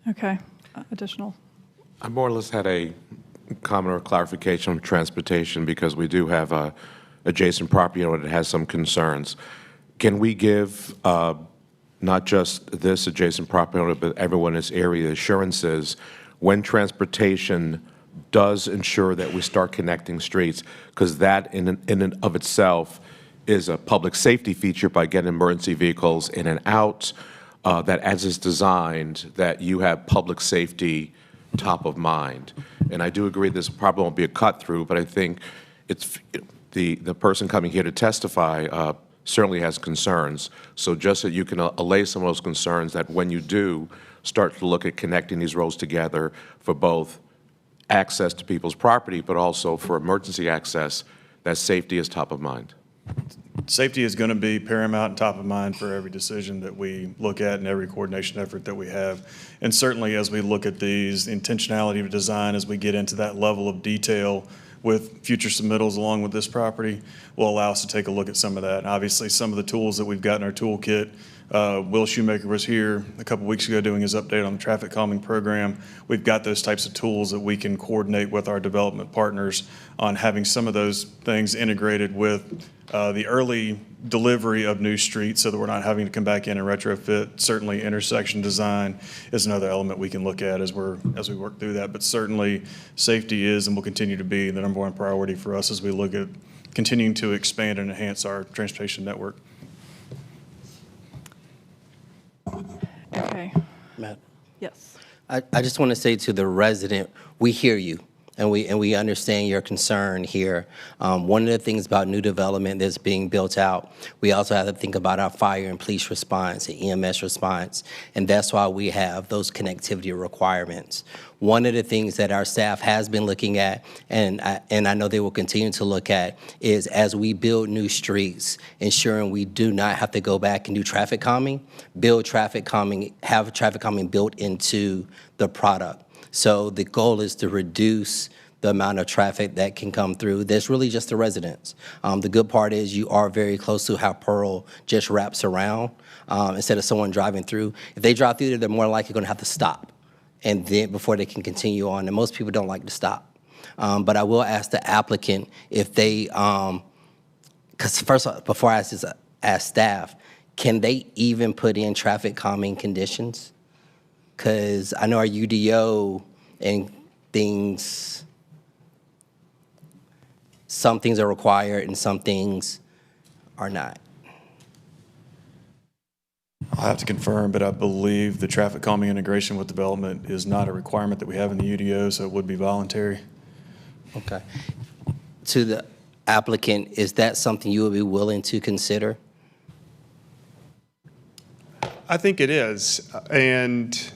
S1: Okay, additional.
S4: I more or less had a comment or clarification on transportation because we do have a adjacent property owner that has some concerns. Can we give not just this adjacent property owner, but everyone in this area assurances when transportation does ensure that we start connecting streets, because that in and of itself is a public safety feature by getting emergency vehicles in and out, that as it's designed, that you have public safety top of mind. And I do agree this probably won't be a cut through, but I think it's the person coming here to testify certainly has concerns. So just that you can allay some of those concerns, that when you do start to look at connecting these roads together for both access to people's property, but also for emergency access, that safety is top of mind.
S17: Safety is going to be paramount and top of mind for every decision that we look at and every coordination effort that we have. And certainly as we look at these intentionality of design, as we get into that level of detail with future submittals along with this property, will allow us to take a look at some of that. Obviously, some of the tools that we've got in our toolkit, Will Shoemaker was here a couple weeks ago doing his update on the traffic calming program. We've got those types of tools that we can coordinate with our development partners on having some of those things integrated with the early delivery of new streets so that we're not having to come back in and retrofit. Certainly intersection design is another element we can look at as we work through that. But certainly safety is and will continue to be the number one priority for us as we look at continuing to expand and enhance our transportation network.
S1: Okay.
S13: Matt?
S1: Yes.
S13: I just want to say to the resident, we hear you. And we understand your concern here. One of the things about new development that's being built out, we also have to think about our fire and police response and EMS response, and that's why we have those connectivity requirements. One of the things that our staff has been looking at, and I know they will continue to look at, is as we build new streets, ensuring we do not have to go back and do traffic calming, build traffic calming, have traffic calming built into the product. So the goal is to reduce the amount of traffic that can come through. That's really just the residents. The good part is you are very close to how Pearl just wraps around instead of someone driving through. If they drive through there, they're more likely going to have to stop and then before they can continue on. And most people don't like to stop. But I will ask the applicant if they, because first, before I ask staff, can they even put in traffic calming conditions? Because I know our UDO and things, some things are required and some things are not.
S17: I'll have to confirm, but I believe the traffic calming integration with development is not a requirement that we have in the UDO, so it would be voluntary.
S13: Okay. To the applicant, is that something you would be willing to consider?
S20: I think it is, and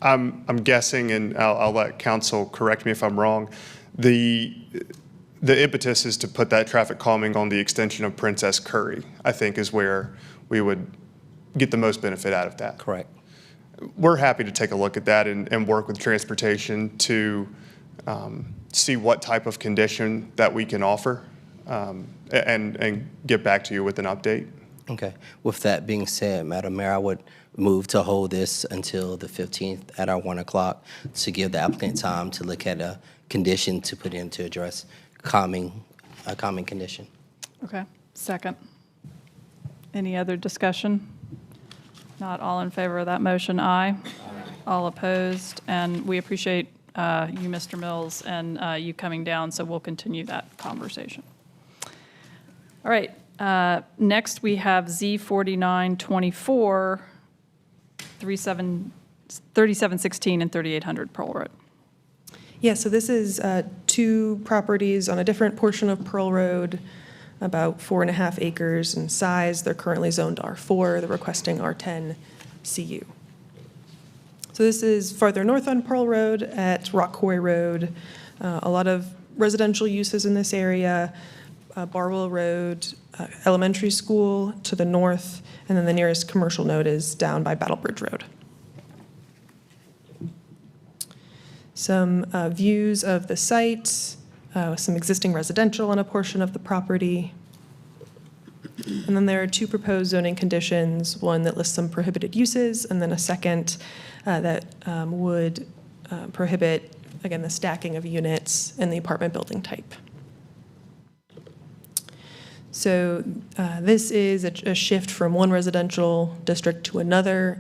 S20: I'm guessing, and I'll let council correct me if I'm wrong, the impetus is to put that traffic calming on the extension of Princess Curry, I think is where we would get the most benefit out of that.
S13: Correct.
S20: We're happy to take a look at that and work with transportation to see what type of condition that we can offer and get back to you with an update.
S13: Okay. With that being said, Madam Mayor, I would move to hold this until the 15th at our 1 o'clock to give the applicant time to look at a condition to put in to address a calming condition.
S1: Okay. Second. Any other discussion? Not all in favor of that motion, aye. All opposed, and we appreciate you, Mr. Mills, and you coming down, so we'll continue that conversation. All right, next we have Z4924, 3716 and 3800 Pearl Road.
S6: Yeah, so this is two properties on a different portion of Pearl Road, about 4.5 acres in size. They're currently zoned R4. They're requesting R10 CU. So this is farther north on Pearl Road at Rock Quarry Road. A lot of residential uses in this area. Barwell Road Elementary School to the north, and then the nearest commercial node is down by Battle Bridge Road. Some views of the site, some existing residential on a portion of the property. And then there are two proposed zoning conditions, one that lists some prohibited uses, and then a second that would prohibit, again, the stacking of units and the apartment building type. So this is a shift from one residential district to another.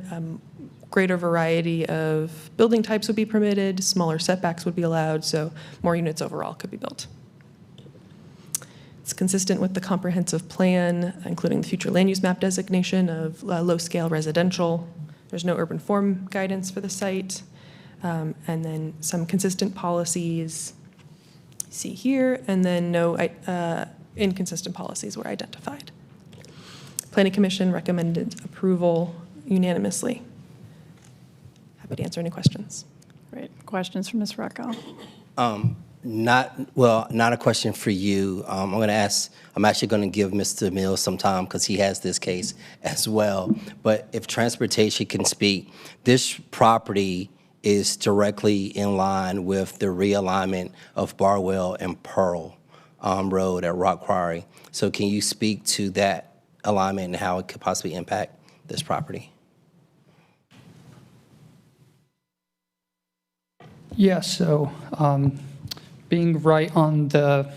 S6: Greater variety of building types would be permitted, smaller setbacks would be allowed, so more units overall could be built. It's consistent with the comprehensive plan, including the future land use map designation of low-scale residential. There's no urban form guidance for the site, and then some consistent policies you see here, and then no inconsistent policies were identified. Planning Commission recommended approval unanimously. Happy to answer any questions.
S1: Great. Questions from Ms. Recko?
S13: Not a question for you. I'm actually going to give Mr. Mills some time because he has this case as well. But if transportation can speak, this property is directly in line with the realignment of Barwell and Pearl Road at Rock Quarry. So can you speak to that alignment and how it could possibly impact this property?
S15: Yes, so being right on the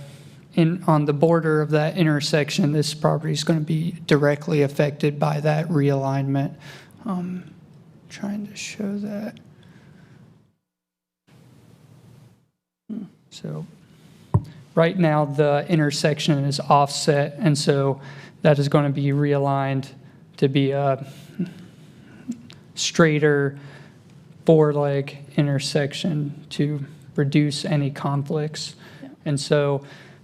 S15: border of that intersection, this property is going to be directly affected by that realignment. Trying to show that. So right now the intersection is offset, and so that is going to be realigned to be a straighter four-leg intersection to reduce any conflicts. Yeah. And so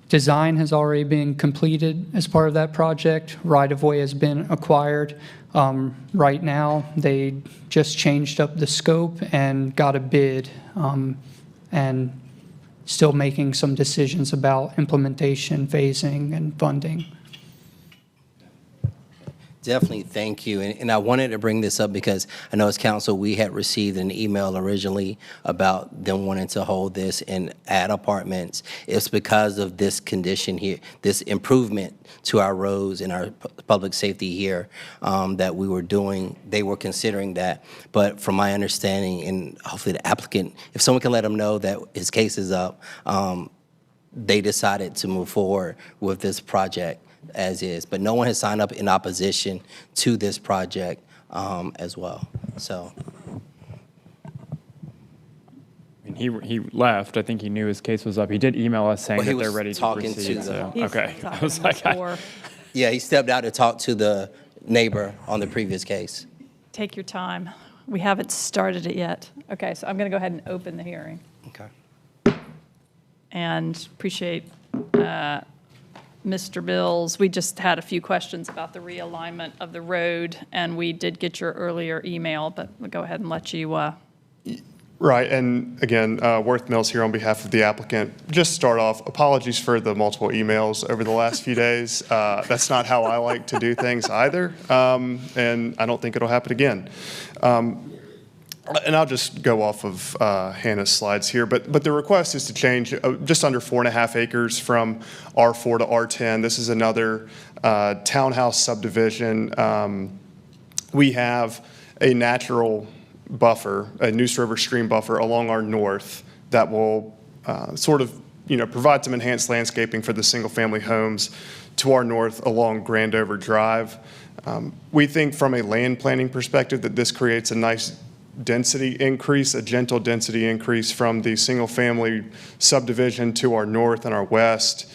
S15: design has already been completed as part of that project. Right-of-way has been acquired. Right now, they just changed up the scope and got a bid, and still making some decisions about implementation, phasing, and funding.
S13: Definitely, thank you. And I wanted to bring this up because I know as council, we had received an email originally about them wanting to hold this and add apartments. It's because of this condition here, this improvement to our roads and our public safety here that we were doing. They were considering that. But from my understanding, and hopefully the applicant, if someone can let him know that his case is up, they decided to move forward with this project as is, but no one has signed up in opposition to this project as well. So,
S2: I mean, he left. I think he knew his case was up. He did email us saying that they're ready to proceed. So okay, I was like,
S13: yeah, he stepped out to talk to the neighbor on the previous case.
S1: Take your time. We haven't started it yet. Okay, so I'm going to go ahead and open the hearing.
S13: Okay.
S1: And appreciate Mr. Bills. We just had a few questions about the realignment of the road, and we did get your earlier email, but we'll go ahead and let you.
S20: Right, and again, Worth Mills here on behalf of the applicant. Just start off, apologies for the multiple emails over the last few days. That's not how I like to do things either, and I don't think it'll happen again. And I'll just go off of Hannah's slides here, but the request is to change just under 4.5 acres from R4 to R10. This is another townhouse subdivision. We have a natural buffer, a Neuse River stream buffer along our north that will sort of, provide some enhanced landscaping for the single-family homes to our north along Grandover Drive. We think from a land planning perspective that this creates a nice density increase, a gentle density increase from the single-family subdivision to our north and our west,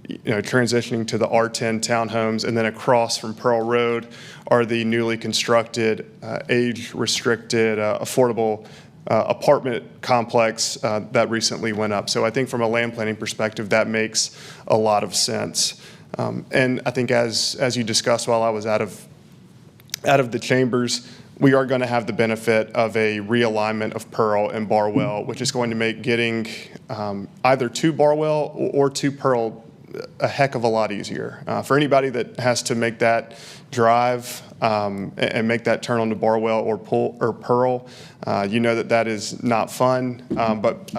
S20: transitioning to the R10 townhomes, and then across from Pearl Road are the newly constructed, age-restricted, affordable apartment complex that recently went up. So I think from a land planning perspective, that makes a lot of sense. And I think as you discussed while I was out of the chambers, we are going to have the benefit of a realignment of Pearl and Barwell, which is going to make getting either to Barwell or to Pearl a heck of a lot easier. For anybody that has to make that drive and make that turn onto Barwell or Pearl, you know that is not fun. But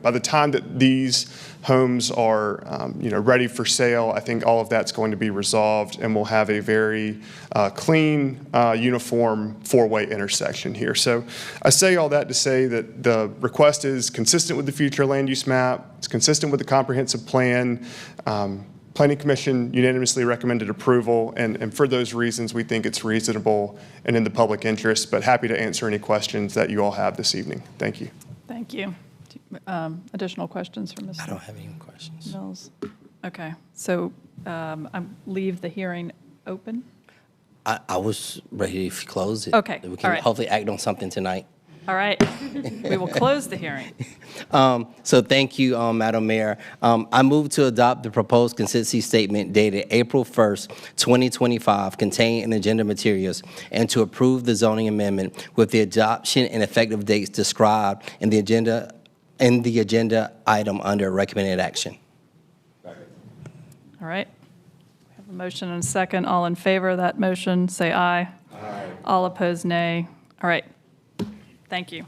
S20: by the time that these homes are ready for sale, I think all of that's going to be resolved, and we'll have a very clean, uniform four-way intersection here. So I say all that to say that the request is consistent with the future land use map. It's consistent with the comprehensive plan. Planning Commission unanimously recommended approval, and for those reasons, we think it's reasonable and in the public interest, but happy to answer any questions that you all have this evening. Thank you.
S1: Thank you. Additional questions from Mr.
S13: I don't have any questions.
S1: Mills? Okay, so I leave the hearing open.
S13: I was ready to close it.
S1: Okay,
S13: We
S1: all
S13: can
S1: right.
S13: hopefully act on something tonight.
S1: All right, we will close the hearing.
S13: So thank you, Madam Mayor. I move to adopt the proposed consistency statement dated April 1st, 2025, contained in agenda materials, and to approve the zoning amendment with the adoption and effective dates described in the agenda item under recommended action.
S1: All right, we have a motion and a second. All in favor of that motion, say aye. Aye. All opposed, nay. All right, thank you.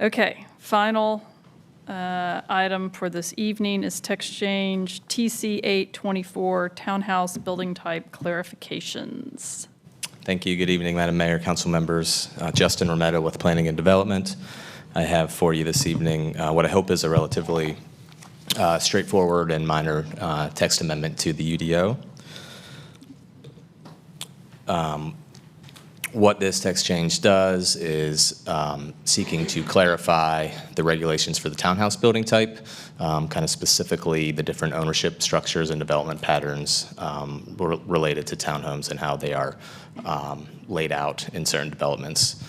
S1: Okay, final item for this evening is text change TC 824 townhouse building type clarifications.
S9: Thank you. Good evening, Madam Mayor, council members. Justin Rometta with Planning and Development. I have for you this evening what I hope is a relatively straightforward and minor text amendment to the UDO. What this text change does is seeking to clarify the regulations for the townhouse building type, kind of specifically the different ownership structures and development patterns related to townhomes and how they are laid out in certain developments.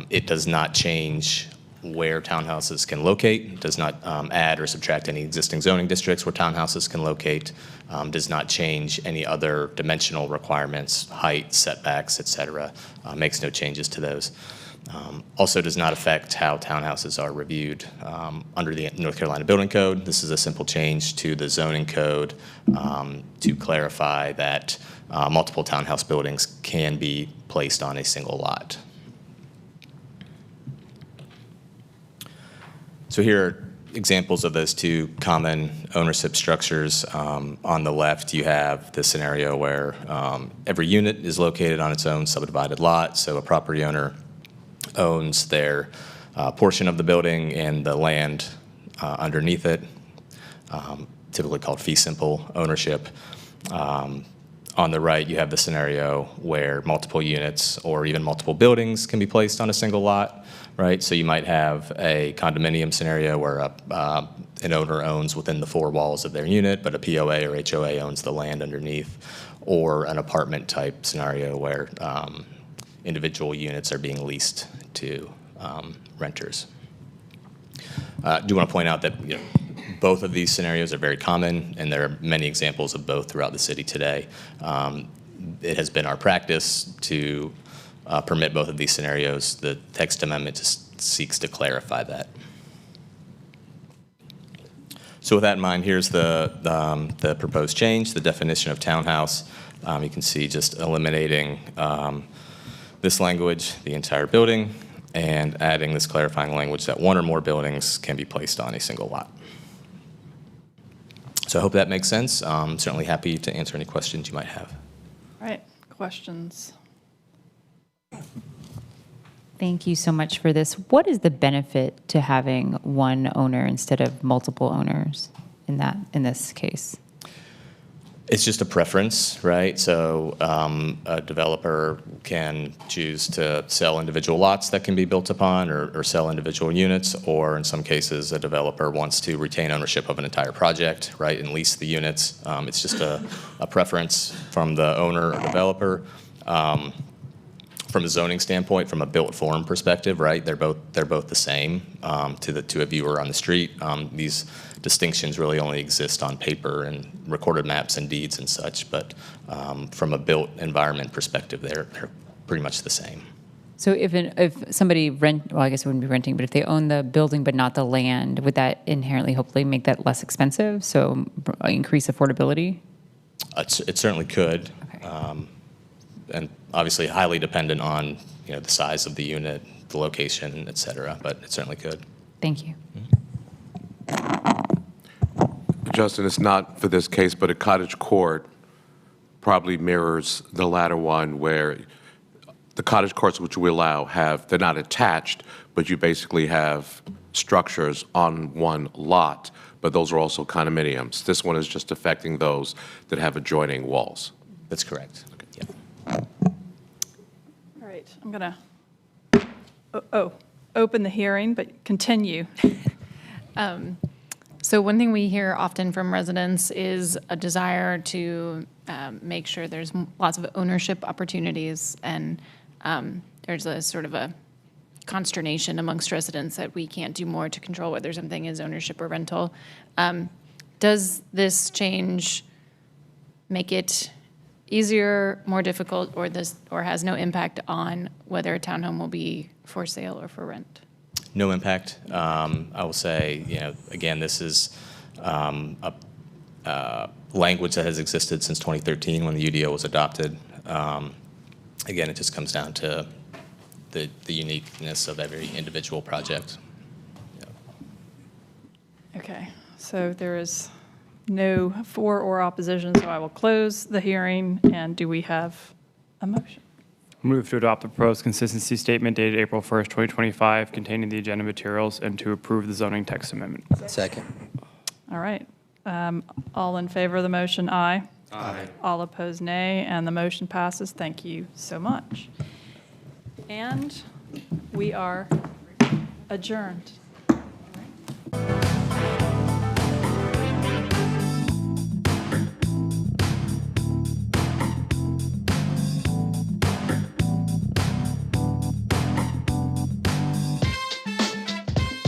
S9: It does not change where townhouses can locate, does not add or subtract any existing zoning districts where townhouses can locate, does not change any other dimensional requirements, height, setbacks, et cetera, makes no changes to those. Also does not affect how townhouses are reviewed under the North Carolina Building Code. This is a simple change to the zoning code to clarify that multiple townhouse buildings can be placed on a single lot. So here are examples of those two common ownership structures. On the left, you have the scenario where every unit is located on its own subdivided lot. So a property owner owns their portion of the building and the land underneath it, typically called fee simple ownership. On the right, you have the scenario where multiple units or even multiple buildings can be placed on a single lot. Right, so you might have a condominium scenario where an owner owns within the four walls of their unit, but a POA or HOA owns the land underneath, or an apartment type scenario where individual units are being leased to renters. I do want to point out that both of these scenarios are very common, and there are many examples of both throughout the city today. It has been our practice to permit both of these scenarios. The text amendment just seeks to clarify that. So with that in mind, here's the proposed change, the definition of townhouse. You can see just eliminating this language, the entire building, and adding this clarifying language that one or more buildings can be placed on a single lot. So I hope that makes sense. I'm certainly happy to answer any questions you might have.
S1: All right, questions?
S22: Thank you so much for this. What is the benefit to having one owner instead of multiple owners in this case?
S9: It's just a preference, right? So a developer can choose to sell individual lots that can be built upon or sell individual units, or in some cases, a developer wants to retain ownership of an entire project, right, and lease the units. It's just a preference from the owner or developer. From a zoning standpoint, from a built form perspective, right, they're both the same to a viewer on the street. These distinctions really only exist on paper and recorded maps and deeds and such, but from a built environment perspective, they're pretty much the same.
S22: So if somebody well, I guess it wouldn't be renting, but if they own the building but not the land, would that inherently hopefully make that less expensive? So increase affordability?
S9: It certainly could.
S22: Okay.
S9: And obviously highly dependent on the size of the unit, the location, et cetera, but it certainly could.
S22: Thank you.
S4: Justin, it's not for this case, but a cottage court probably mirrors the latter one, where the cottage courts which we allow they're not attached, but you basically have structures on one lot, but those are also condominiums. This one is just affecting those that have adjoining walls.
S9: That's correct. Okay. Yeah.
S1: All right, I'm going to open the hearing, but continue.
S3: So one thing we hear often from residents is a desire to make sure there's lots of ownership opportunities, and there's a sort of a consternation amongst residents that we can't do more to control whether something is ownership or rental. Does this change make it easier, more difficult, or has no impact on whether a townhome will be for sale or for rent?
S9: No impact. I will say, again, this is a language that has existed since 2013 when the UDO was adopted. Again, it just comes down to the uniqueness of every individual project.
S1: Okay, so there is no for or opposition, so I will close the hearing. And do we have a motion?
S2: Move to adopt the proposed consistency statement dated April 1st, 2025, containing the agenda materials, and to approve the zoning text amendment.
S13: Second.
S1: All right. All in favor of the motion, aye.
S13: Aye.
S1: All opposed, nay, and the motion passes. Thank you so much. And we are adjourned.